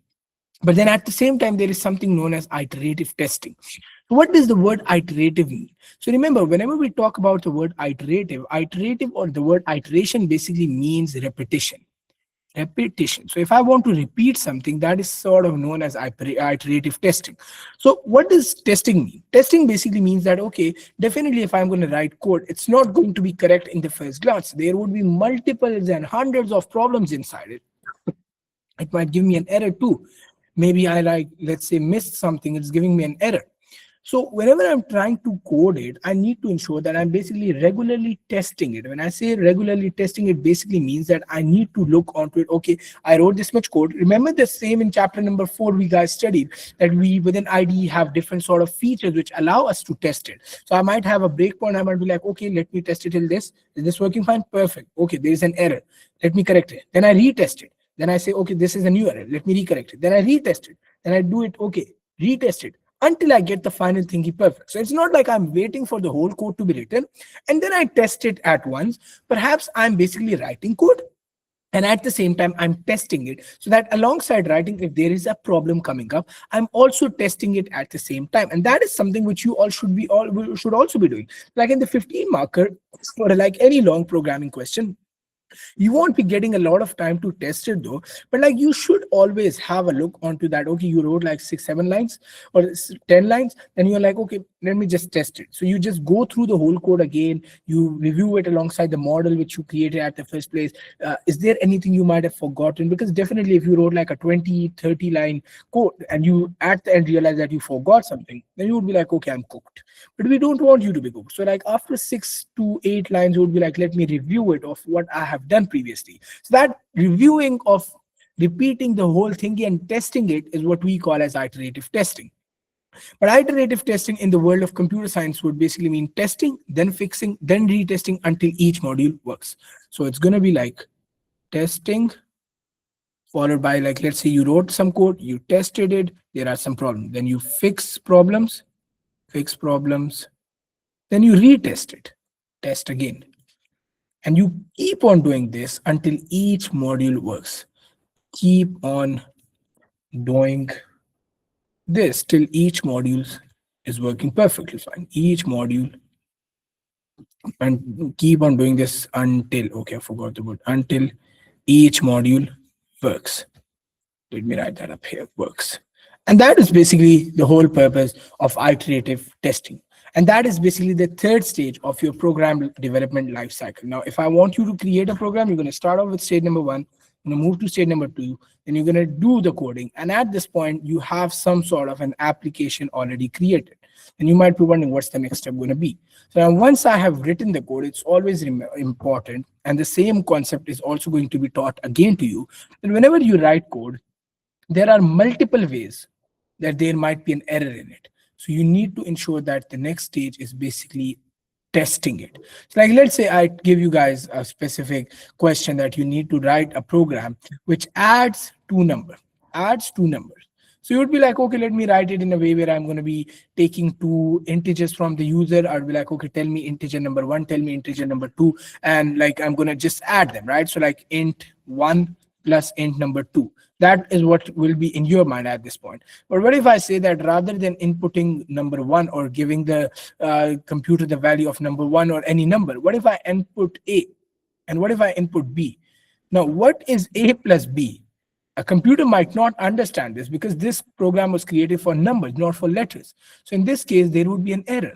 But then at the same time, there is something known as iterative testing. What does the word iterative mean? So remember, whenever we talk about the word iterative or the word iteration basically means repetition. Repetition. So if I want to repeat something, that is sort of known as iterative testing. So what does testing mean? Testing basically means that, okay, definitely if I'm going to write code, it's not going to be correct in the first glance. There would be multiples and hundreds of problems inside it. It might give me an error too. Maybe I let's say missed something, it's giving me an error. So whenever I'm trying to code it, I need to ensure that I'm basically regularly testing it. When I say regularly testing, it basically means that I need to look onto it. Okay, I wrote this much code. Remember the same in chapter number 4, we guys studied that we within IDE have different sort of features which allow us to test it. So I might have a breakpoint. I might be like, okay, let me test it till this. Is this working fine? Perfect. Okay, there is an error. Let me correct it. Then I retest it. Then I say, okay, this is a new error. Let me recorrect it. Then I retest it. Then I do it. Okay, retest it until I get the final thingy perfect. So it's not like I'm waiting for the whole code to be written and then I test it at once. Perhaps I'm basically writing code and at the same time I'm testing it, so that alongside writing, if there is a problem coming up, I'm also testing it at the same time. And that is something which you all should also be doing. Like in the 15 marker for like any long programming question, you won't be getting a lot of time to test it though, but like you should always have a look onto that. Okay, you wrote like 6-7 lines or 10 lines, then you're like, okay, let me just test it. So you just go through the whole code again, you review it alongside the model which you created at the first place. Is there anything you might have forgotten? Because definitely if you wrote like a 20-30 line code and you at the end realize that you forgot something, then you would be like, okay, I'm cooked. But we don't want you to be cooked. So like after 6 to 8 lines, you would be like, let me review it of what I have done previously. So that reviewing of repeating the whole thing and testing it is what we call as iterative testing. But iterative testing in the world of computer science would basically mean testing, then fixing, then retesting until each module works. So it's going to be like testing followed by, like, let's say you wrote some code, you tested it, there are some problems, then you fix problems, then you retest it, test again. And you keep on doing this until each module works. Keep on doing this till each module is working perfectly fine. Each module, and keep on doing this until, okay, I forgot the word, until each module works. Let me write that up here, works. And that is basically the whole purpose of iterative testing. And that is basically the third stage of your program development life cycle. Now, if I want you to create a program, you're going to start off with stage number one, you're going to move to stage number two, then you're going to do the coding. And at this point, you have some sort of an application already created. And you might be wondering what's the next step going to be. So now once I have written the code, it's always important. And the same concept is also going to be taught again to you. And whenever you write code, there are multiple ways that there might be an error in it. So you need to ensure that the next stage is basically testing it. So like let's say I give you guys a specific question that you need to write a program which adds two numbers. So you would be like, okay, let me write it in a way where I'm going to be taking two integers from the user. I'd be like, okay, tell me integer number one, tell me integer number two, and like I'm going to just add them, right? So like int one plus int number two. That is what will be in your mind at this point. But what if I say that rather than inputting number one or giving the computer the value of number one or any number, what if I input A? And what if I input B? Now, what is A plus B? A computer might not understand this because this program was created for numbers, not for letters. So in this case, there would be an error.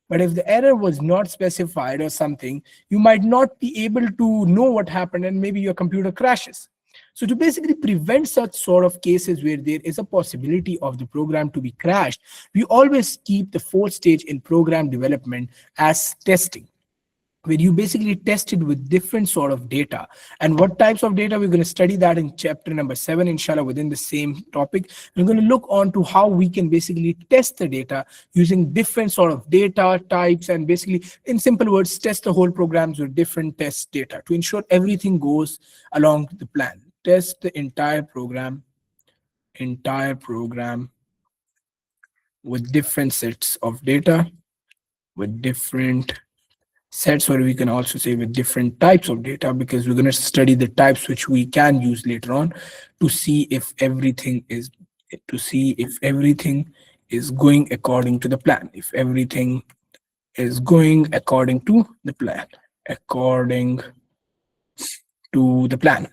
But if the error was not specified or something, you might not be able to know what happened and maybe your computer crashes. So to basically prevent such sort of cases where there is a possibility of the program to be crashed, we always keep the fourth stage in program development as testing, where you basically tested with different sort of data. And what types of data, we're going to study that in chapter number 7, inshallah, within the same topic. We're going to look on to how we can basically test the data using different sort of data types, and basically, in simple words, test the whole programs with different test data to ensure everything goes along the plan. Test the entire program with different sets of data, with different sets, or we can also say with different types of data, because we're going to study the types which we can use later on to see if everything is going according to the plan, if everything is going according to the plan, according to the plan.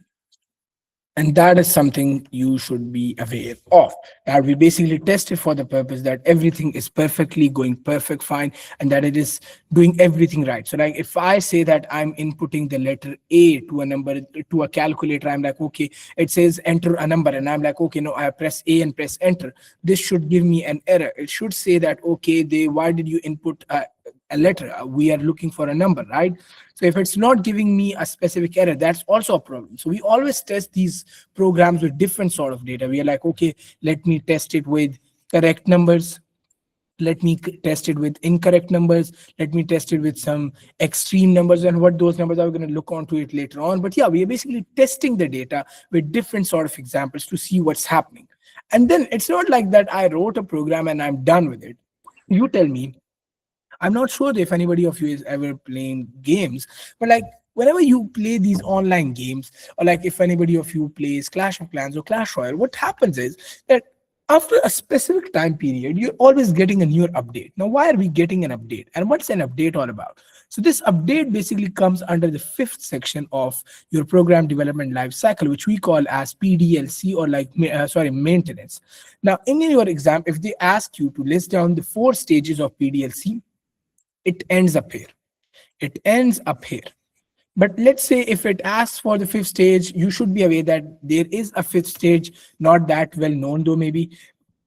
And that is something you should be aware of. That we basically test it for the purpose that everything is perfectly going perfect fine, and that it is doing everything right. So like if I say that I'm inputting the letter A to a number, to a calculator, I'm like, okay, it says enter a number, and I'm like, okay, no, I press A and press enter. This should give me an error. It should say that, okay, why did you input a letter? We are looking for a number, right? So if it's not giving me a specific error, that's also a problem. So we always test these programs with different sort of data. We are like, okay, let me test it with correct numbers. Let me test it with incorrect numbers. Let me test it with some extreme numbers, and what those numbers are, we're going to look onto it later on. But yeah, we are basically testing the data with different sort of examples to see what's happening. And then it's not like that I wrote a program and I'm done with it. You tell me, I'm not sure if anybody of you is ever playing games, but like whenever you play these online games, or like if anybody of you plays Clash of Clans or Clash Royale, what happens is that after a specific time period, you're always getting a new update. Now, why are we getting an update? And what's an update all about? So this update basically comes under the fifth section of your program development life cycle, which we call as PDLC, or like, maintenance. Now, in your exam, if they ask you to list down the 4 stages of PDLC, it ends up here. It ends up here. But let's say if it asks for the 5th stage, you should be aware that there is a 5th stage, not that well known though maybe,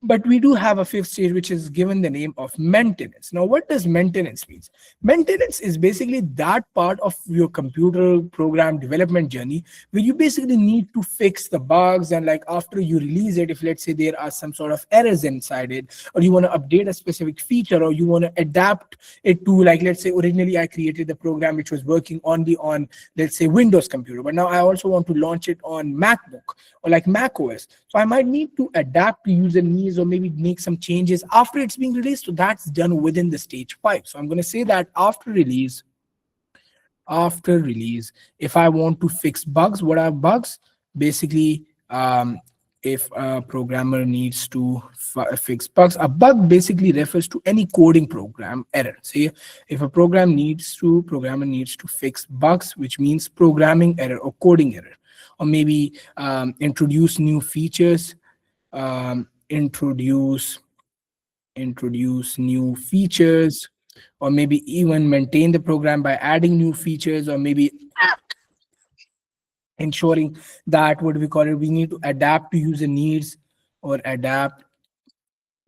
but we do have a 5th stage which is given the name of maintenance. Now, what does maintenance mean? Maintenance is basically that part of your computer program development journey where you basically need to fix the bugs, and like after you release it, if let's say there are some sort of errors inside it, or you want to update a specific feature, or you want to adapt it to, like let's say originally I created the program which was working only on, let's say, Windows computer, but now I also want to launch it on MacBook or like Mac OS. So I might need to adapt to user needs or maybe make some changes after it's being released. So that's done within the stage 5. So I'm going to say that after release, if I want to fix bugs, what are bugs? Basically, if a programmer needs to fix bugs, a bug basically refers to any coding program error. Say if a programmer needs to fix bugs, which means programming error or coding error, or maybe introduce new features, introduce new features, or maybe even maintain the program by adding new features, or maybe ensuring that, what do we call it, we need to adapt to user needs, or adapt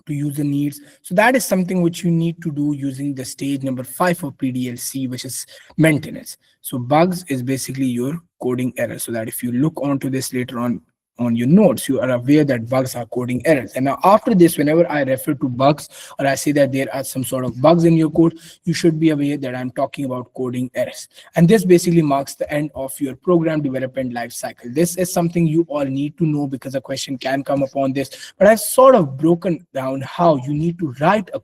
to user needs. So that is something which you need to do using the stage number 5 of PDLC, which is maintenance. So bugs is basically your coding error. So that if you look onto this later on your notes, you are aware that bugs are coding errors. And now after this, whenever I refer to bugs, or I say that there are some sort of bugs in your code, you should be aware that I'm talking about coding errors. And this basically marks the end of your program development life cycle. This is something you all need to know, because a question can come upon this. But I've sort of broken down how you need to write a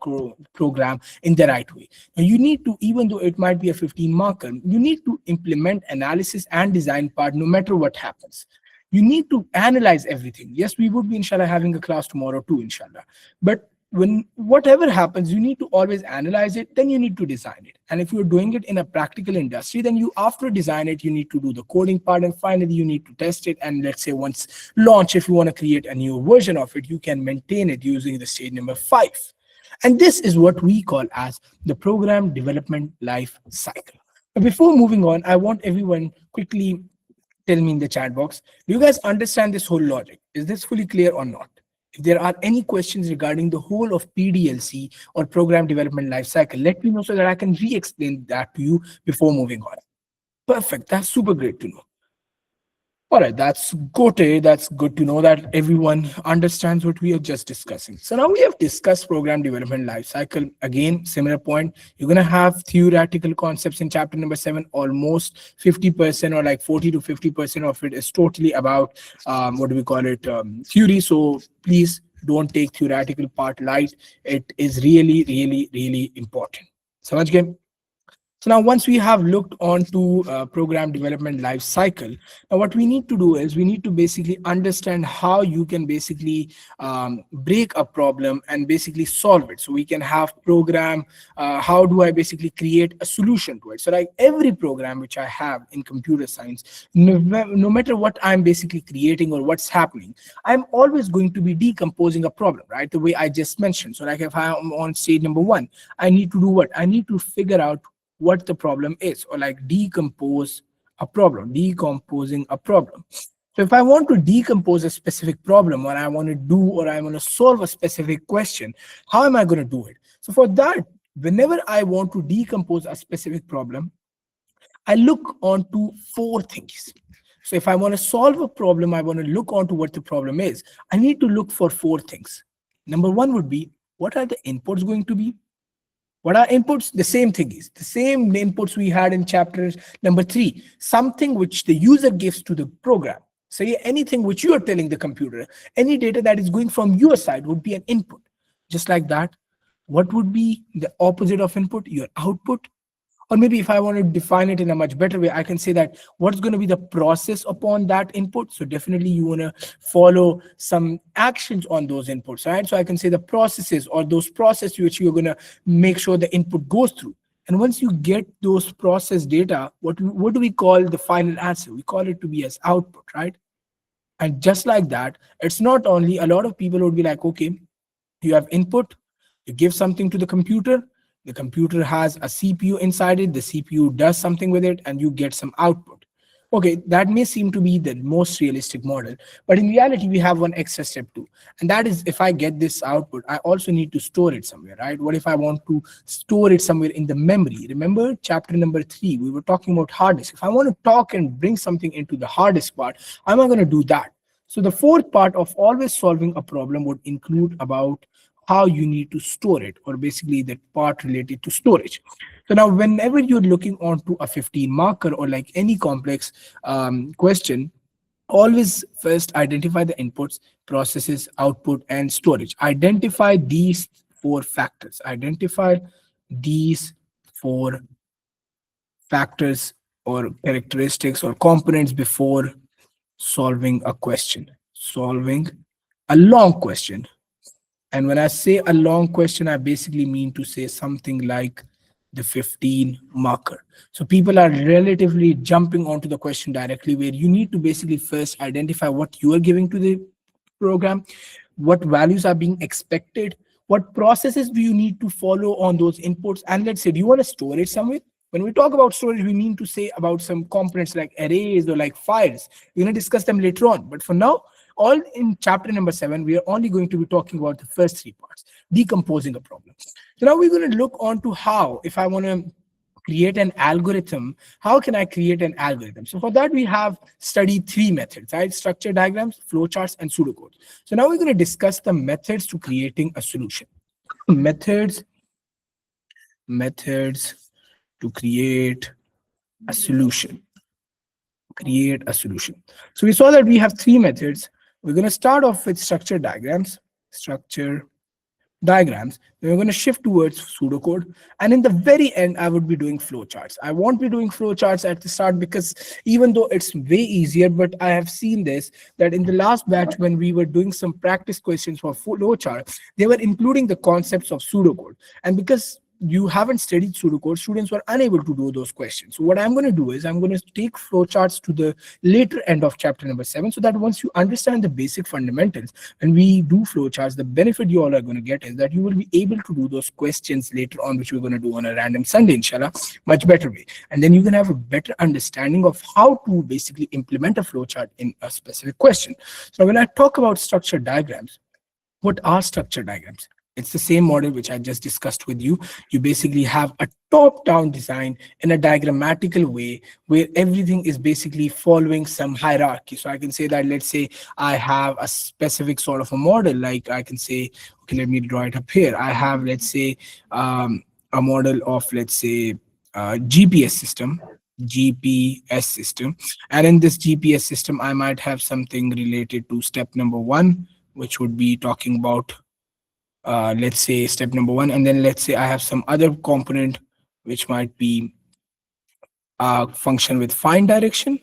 program in the right way. Now you need to, even though it might be a 15 marker, you need to implement analysis and design part no matter what happens. You need to analyze everything. Yes, we would be inshallah having a class tomorrow too, inshallah. But when whatever happens, you need to always analyze it, then you need to design it. And if you're doing it in a practical industry, then you, after design it, you need to do the coding part, and finally you need to test it. And let's say once launch, if you want to create a new version of it, you can maintain it using the stage number 5. And this is what we call as the program development life cycle. But before moving on, I want everyone quickly tell me in the chat box, do you guys understand this whole logic? Is this fully clear or not? If there are any questions regarding the whole of PDLC or program development lifecycle, let me know so that I can re-explain that to you before moving on. Perfect. That's super great to know. All right, that's good. That's good to know that everyone understands what we are just discussing. So now we have discussed program development lifecycle. Again, similar point. You're gonna have theoretical concepts in chapter number 7. Almost 50% or like 40 to 50% of it is totally about what do we call it, theory. So please don't take theoretical part light. It is really, really, really important. Samajh gaye? So now once we have looked onto program development life cycle, now what we need to do is we need to basically understand how you can basically break a problem and basically solve it. So we can have program, how do I basically create a solution to it? So like every program which I have in computer science, no matter what I'm basically creating or what's happening, I'm always going to be decomposing a problem, right? The way I just mentioned. So like if I'm on stage number 1, I need to do what? I need to figure out what the problem is, or like decomposing a problem. So if I want to decompose a specific problem, or I want to do, or I want to solve a specific question, how am I going to do it? So for that, whenever I want to decompose a specific problem, I look onto 4 things. So if I want to solve a problem, I want to look onto what the problem is. I need to look for 4 things. Number 1 would be, what are the inputs going to be? What are inputs? The same thing is the same inputs we had in chapter number 3, something which the user gives to the program. Say anything which you are telling the computer, any data that is going from your side would be an input. Just like that, what would be the opposite of input? Your output. Or maybe if I want to define it in a much better way, I can say that what's going to be the process upon that input. So definitely you want to follow some actions on those inputs, right? So I can say the processes, or those processes which you're going to make sure the input goes through. And once you get those process data, what do we call the final answer? We call it to be as output, right? And just like that, it's not only, a lot of people would be like, okay, you have input, you give something to the computer has a CPU inside it, the CPU does something with it, and you get some output. Okay, that may seem to be the most realistic model, but in reality, we have one extra step too. And that is, if I get this output, I also need to store it somewhere, right? What if I want to store it somewhere in the memory? Remember chapter number 3, we were talking about hard disk. If I want to talk and bring something into the hard disk part, how am I going to do that? So the 4th part of always solving a problem would include about how you need to store it, or basically that part related to storage. So now whenever you're looking onto a 15 marker or like any complex question, always first identify the inputs, processes, output, and storage. Identify these 4 factors. Identify these 4 factors or characteristics or components before solving a question, solving a long question. And when I say a long question, I basically mean to say something like the 15 marker. So people are relatively jumping onto the question directly, where you need to basically first identify what you are giving to the program, what values are being expected, what processes do you need to follow on those inputs, and let's say, do you want to store it somewhere? When we talk about storage, we mean to say about some components like arrays or like files. We're going to discuss them later on. But for now, all in chapter number 7, we are only going to be talking about the first three parts, decomposing a problem. So now we're going to look on to how, if I want to create an algorithm, how can I create an algorithm? So for that, we have studied three methods, right? Structure diagrams, flowcharts, and pseudocode. So now we're going to discuss the methods to creating a solution. Methods, methods to a solution, create a solution. So we saw that we have three methods. We're going to start off with structure diagrams. Then we're going to shift towards pseudocode. And in the very end, I would be doing flowcharts. I won't be doing flowcharts at the start because even though it's way easier, but I have seen this, that in the last batch, when we were doing some practice questions for flowchart, they were including the concepts of pseudocode. And because you haven't studied pseudocode, students were unable to do those questions. So what I'm going to do is I'm going to take flowcharts to the later end of chapter number 7, so that once you understand the basic fundamentals, when we do flowcharts, the benefit you all are going to get is that you will be able to do those questions later on, which we're going to do on a random Sunday, inshallah, much better way. And then you can have a better understanding of how to basically implement a flowchart in a specific question. So when I talk about structure diagrams, what are structure diagrams? It's the same model which I just discussed with you. You basically have a top-down design in a diagrammatical way where everything is basically following some hierarchy. So I can say that, let's say I have a specific sort of a model, like I can say, okay, let me draw it up here. I have, let's say, a model of, let's say, GPS system, GPS system. And in this GPS system, I might have something related to step number 1, which would be talking about let's say step number 1, and then let's say I have some other component which might be function with find direction,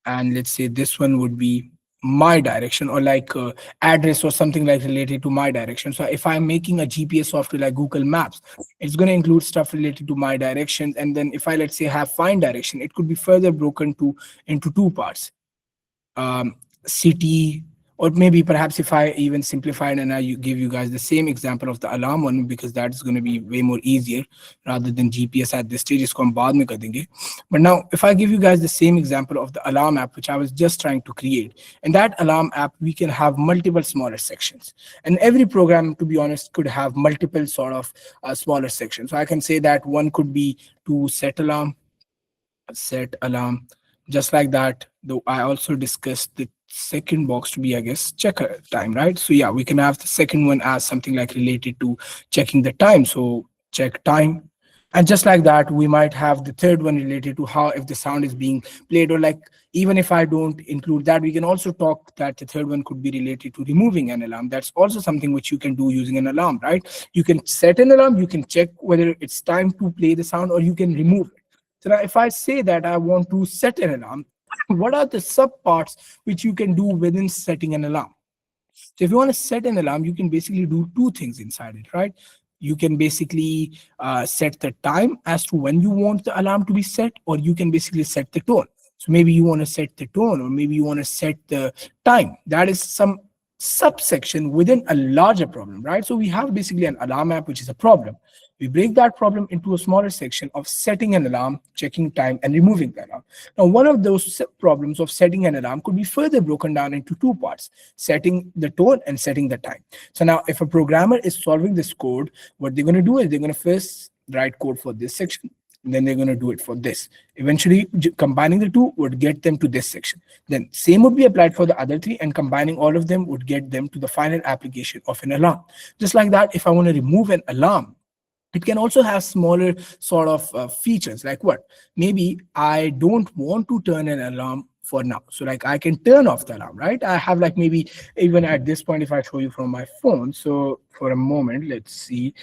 and let's say this one would be my direction, or like address or something like related to my direction. So if I'm making a GPS software like Google Maps, it's going to include stuff related to my directions. And then if I, let's say, have find direction, it could be further broken to into two parts, city, or maybe perhaps if I even simplified and I give you guys the same example of the alarm one, because that's going to be way more easier rather than GPS at this stage. Isko hum baad mein kar denge. But now if I give you guys the same example of the alarm app, which I was just trying to create, in that alarm app, we can have multiple smaller sections. And every program, to be honest, could have multiple sort of smaller sections. So I can say that one could be to set alarm, just like that. Though I also discussed the second box to be, I guess, checker time, right? So yeah, we can have the second one as something like related to checking the time. So check time. And just like that, we might have the third one related to how, if the sound is being played, or like, even if I don't include that, we can also talk that the third one could be related to removing an alarm. That's also something which you can do using an alarm, right? You can set an alarm, you can check whether it's time to play the sound, or you can remove it. So now if I say that I want to set an alarm, what are the sub parts which you can do within setting an alarm? So if you want to set an alarm, you can basically do two things inside it, right? You can basically set the time as to when you want the alarm to be set, or you can basically set the tone. So maybe you want to set the tone, or maybe you want to set the time. That is some subsection within a larger problem, right? So we have basically an alarm app, which is a problem. We break that problem into a smaller section of setting an alarm, checking time, and removing the alarm. Now, one of those problems of setting an alarm could be further broken down into two parts, setting the tone and setting the time. So now if a programmer is solving this code, what they're going to do is they're going to first write code for this section, and then they're going to do it for this. Eventually, combining the two would get them to this section. Then same would be applied for the other three, and combining all of them would get them to the final application of an alarm. Just like that, if I want to remove an alarm, it can also have smaller sort of features, like what? Maybe I don't want to turn an alarm for now. So like I can turn off the alarm, right? I have like maybe even at this point, if I show you from my phone. So for a moment, let's see.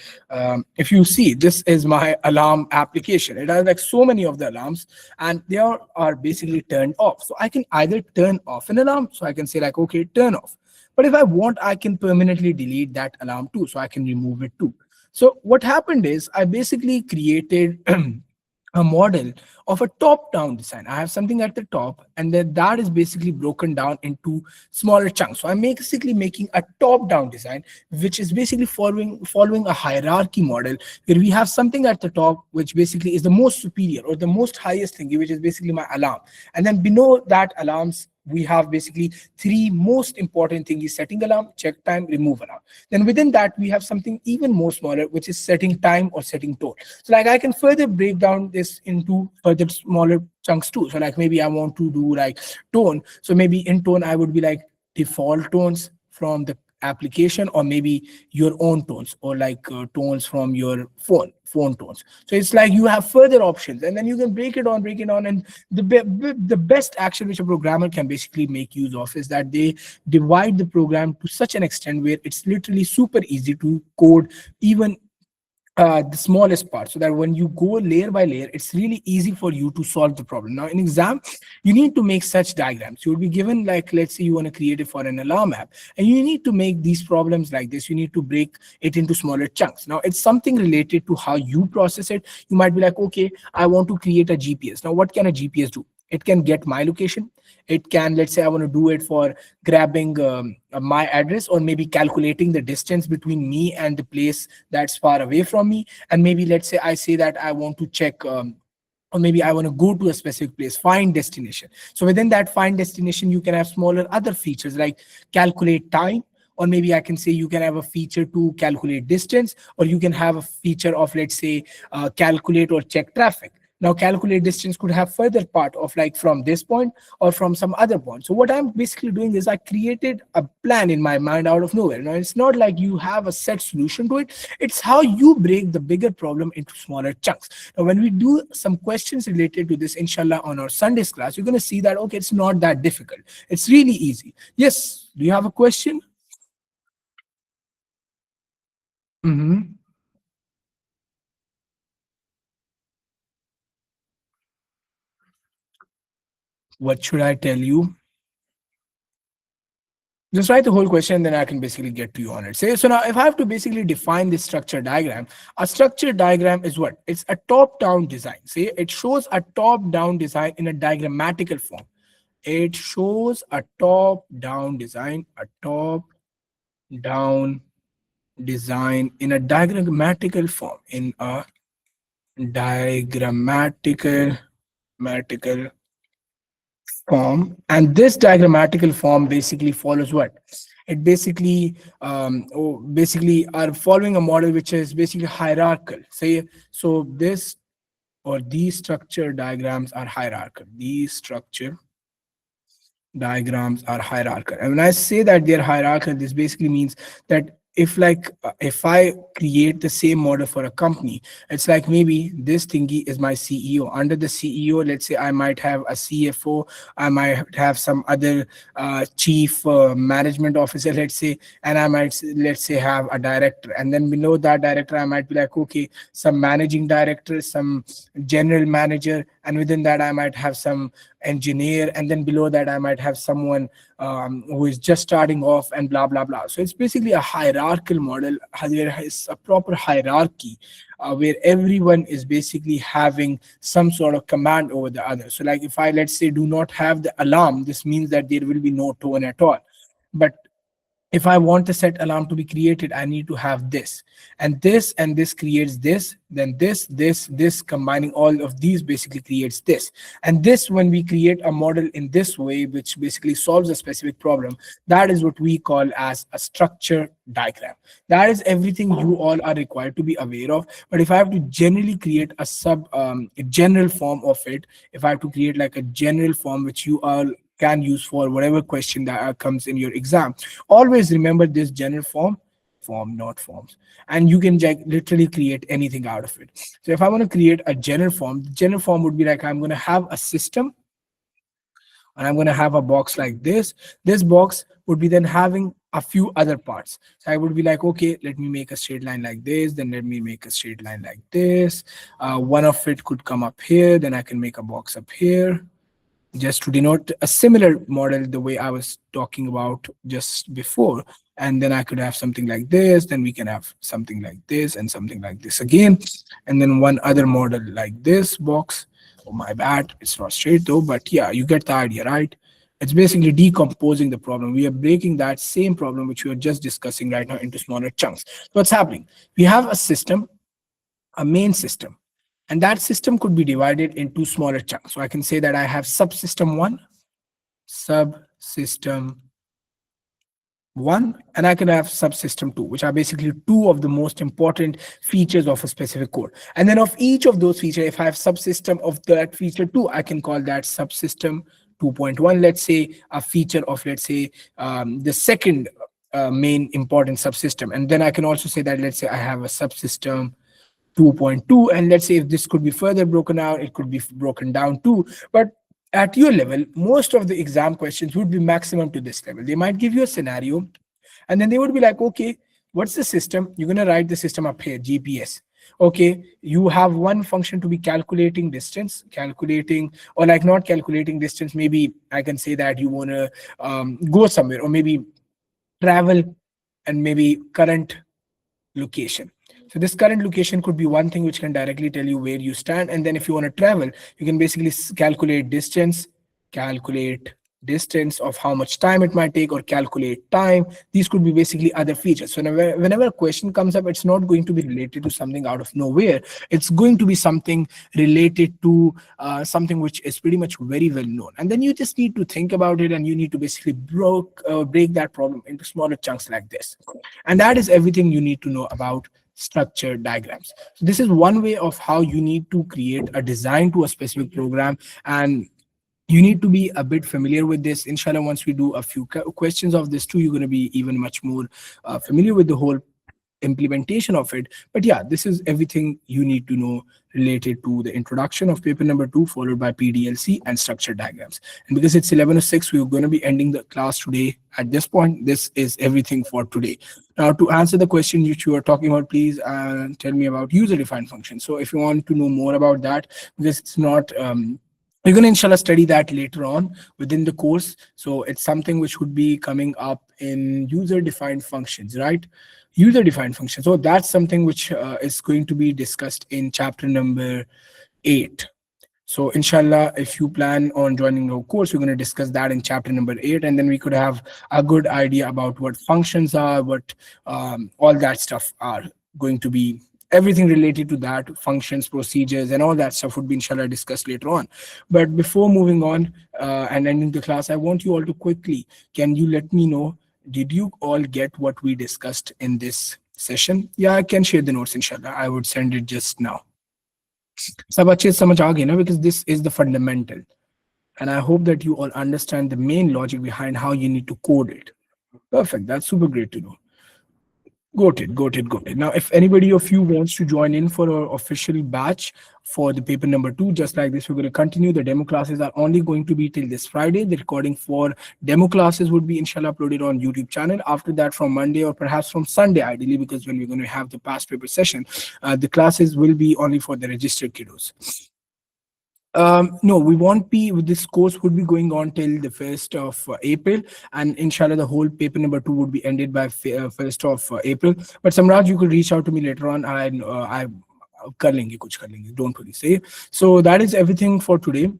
If you see, this is my alarm application. It has like so many of the alarms, and they are basically turned off. So I can either turn off an alarm. So I can say like, okay, turn off. But if I want, I can permanently delete that alarm too. So I can remove it too. So what happened is I basically created a model of a top down design. I have something at the top, and then that is basically broken down into smaller chunks. So I'm basically making a top down design, which is basically following a hierarchy model, where we have something at the top, which basically is the most superior or the most highest thing, which is basically my alarm. And then below that alarms, we have basically three most important things: is setting alarm, check time, remove alarm. Then within that, we have something even more smaller, which is setting time or setting tone. So like I can further break down this into further smaller chunks too. So like maybe I want to do like tone. So maybe in tone, I would be like default tones from the application, or maybe your own tones, or like tones from your phone tones. So it's like you have further options, and then you can break it on. And the best action which a programmer can basically make use of is that they divide the program to such an extent where it's literally super easy to code even the smallest part, so that when you go layer by layer, it's really easy for you to solve the problem. Now in exam, you need to make such diagrams. You will be given, like, let's say you want to create it for an alarm app, and you need to make these problems like this. You need to break it into smaller chunks. Now it's something related to how you process it. You might be like, okay, I want to create a GPS. Now what can a GPS do? It can get my location. It can, let's say I want to do it for grabbing my address, or maybe calculating the distance between me and the place that's far away from me. And maybe let's say I say that I want to check, or maybe I want to go to a specific place, find destination. So within that find destination, you can have smaller other features like calculate time, or maybe I can say you can have a feature to calculate distance, or you can have a feature of, let's say, calculate or check traffic. Now calculate distance could have further part of like from this point or from some other point. So what I'm basically doing is I created a plan in my mind out of nowhere. Now it's not like you have a set solution to it. It's how you break the bigger problem into smaller chunks. Now when we do some questions related to this, inshallah, on our Sundays class, you're going to see that, okay, it's not that difficult. It's really easy. Yes. Do you have a question? Hmm. What should I tell you? Just write the whole question, then I can basically get to you on it. Say, so now if I have to basically define this structure diagram, a structure diagram is what? It's a top-down design. See, it shows a top-down design in a diagrammatical form. It shows a top-down design, a top-down design in a diagrammatical form, in a diagrammatical form. And this diagrammatical form basically follows what? It basically basically are following a model which is basically hierarchical. Say, so this or these structure diagrams are hierarchical. These structure diagrams are hierarchical. And when I say that they're hierarchical, this basically means that if I create the same model for a company, it's like maybe this thingy is my CEO. Under the CEO, let's say I might have a CFO, I might have some other chief management officer, let's say, and I might let's say have a director. And then below that director, I might be like, okay, some managing director, some general manager, and within that I might have some engineer, and then below that I might have someone who is just starting off, and blah blah blah. So it's basically a hierarchical model. There is a proper hierarchy where everyone is basically having some sort of command over the other. So like if I, let's say, do not have the alarm, this means that there will be no tone at all. But if I want the set alarm to be created, I need to have this, and this creates this, then this, combining all of these basically creates this. And this, when we create a model in this way, which basically solves a specific problem, that is what we call as a structure diagram. That is everything you all are required to be aware of. But if I have to generally create a general form of it, if I have to create like a general form which you all can use for whatever question that comes in your exam, always remember this general form, not forms. And you can literally create anything out of it. So if I want to create a general form, the general form would be like, I'm going to have a system, and I'm going to have a box like this. This box would be then having a few other parts. So I would be like, okay, let me make a straight line like this, then let me make a straight line like this. One of it could come up here, then I can make a box up here, just to denote a similar model the way I was talking about just before. and then I could have something like this, then we can have something like this and something like this again, and then one other model like this box. Oh, my bad, it's not straight though, but yeah, you get the idea, right? It's basically decomposing the problem. We are breaking that same problem which we are just discussing right now into smaller chunks. So what's happening? We have a system, a main system, and that system could be divided into smaller chunks. So I can say that I have subsystem 1, subsystem 1, and I can have subsystem 2, which are basically two of the most important features of a specific code. And then of each of those features, if I have subsystem of that feature 2, I can call that subsystem 2.1. Let's say a feature of, let's say, the second main important subsystem. And then I can also say that, let's say I have a subsystem 2.2, and let's say if this could be further broken out, it could be broken down too. But at your level, most of the exam questions would be maximum to this level. They might give you a scenario, and then they would be like, okay, what's the system? You're going to write the system up here, GPS. Okay, you have one function to be calculating distance, calculating, or like not calculating distance. Maybe I can say that you want to go somewhere, or maybe travel, and maybe current location. So this current location could be one thing which can directly tell you where you stand. And then if you want to travel, you can basically calculate distance of how much time it might take, or calculate time. These could be basically other features. So whenever a question comes up, it's not going to be related to something out of nowhere. It's going to be something related to something which is pretty much very well known. And then you just need to think about it, and you need to basically break that problem into smaller chunks like this. And that is everything you need to know about structure diagrams. So this is one way of how you need to create a design to a specific program, and you need to be a bit familiar with this. Inshallah, once we do a few questions of this too, you're going to be even much more familiar with the whole implementation of it. But yeah, this is everything you need to know related to the introduction of paper number 2, followed by PDLC and structure diagrams. And because it's 11:06, we're going to be ending the class today. At this point, this is everything for today. Now, to answer the question which you are talking about, please tell me about user-defined functions. So if you want to know more about that, because it's not you're going to inshallah study that later on within the course. So it's something which would be coming up in user-defined functions, right? User-defined functions. So that's something which is going to be discussed in chapter number 8. So inshallah, if you plan on joining our course, we're going to discuss that in chapter number 8, and then we could have a good idea about what functions are, what all that stuff are going to be. Everything related to that, functions, procedures, and all that stuff would be inshallah discussed later on. But before moving on and ending the class, I want you all to quickly, can you let me know, did you all get what we discussed in this session? Yeah, I can share the notes inshallah. I would send it just now. सब अच्छे से समझ आ गए ना, because this is the fundamental, and I hope that you all understand the main logic behind how you need to code it. Perfect, that's super great to know. Got it. Now, if anybody of you wants to join in for our official batch for the paper number 2, just like this, we're going to continue. The demo classes are only going to be till this Friday. The recording for demo classes would be inshallah uploaded on YouTube channel. After that, from Monday or perhaps from Sunday, ideally, because when we're going to have the past paper session, the classes will be only for the registered kiddos. No, we won't be, this course would be going on till the 1st of April, and inshallah the whole paper number 2 would be ended by 1st of April. But Samraj, you could reach out to me later on. I kar lenge, kuch kar lenge, don't worry. Say, so that is everything for today.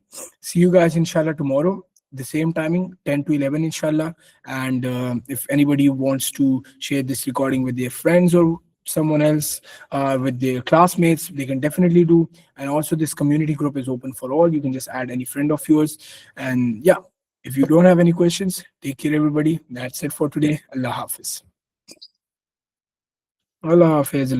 See you guys inshallah tomorrow, the same timing, 10 to 11 inshallah. And if anybody wants to share this recording with their friends or someone else, with their classmates, they can definitely do. And also this community group is open for all. You can just add any friend of yours. And yeah, if you don't have any questions, take care everybody. That's it for today. Allah Hafiz. Allah Hafiz.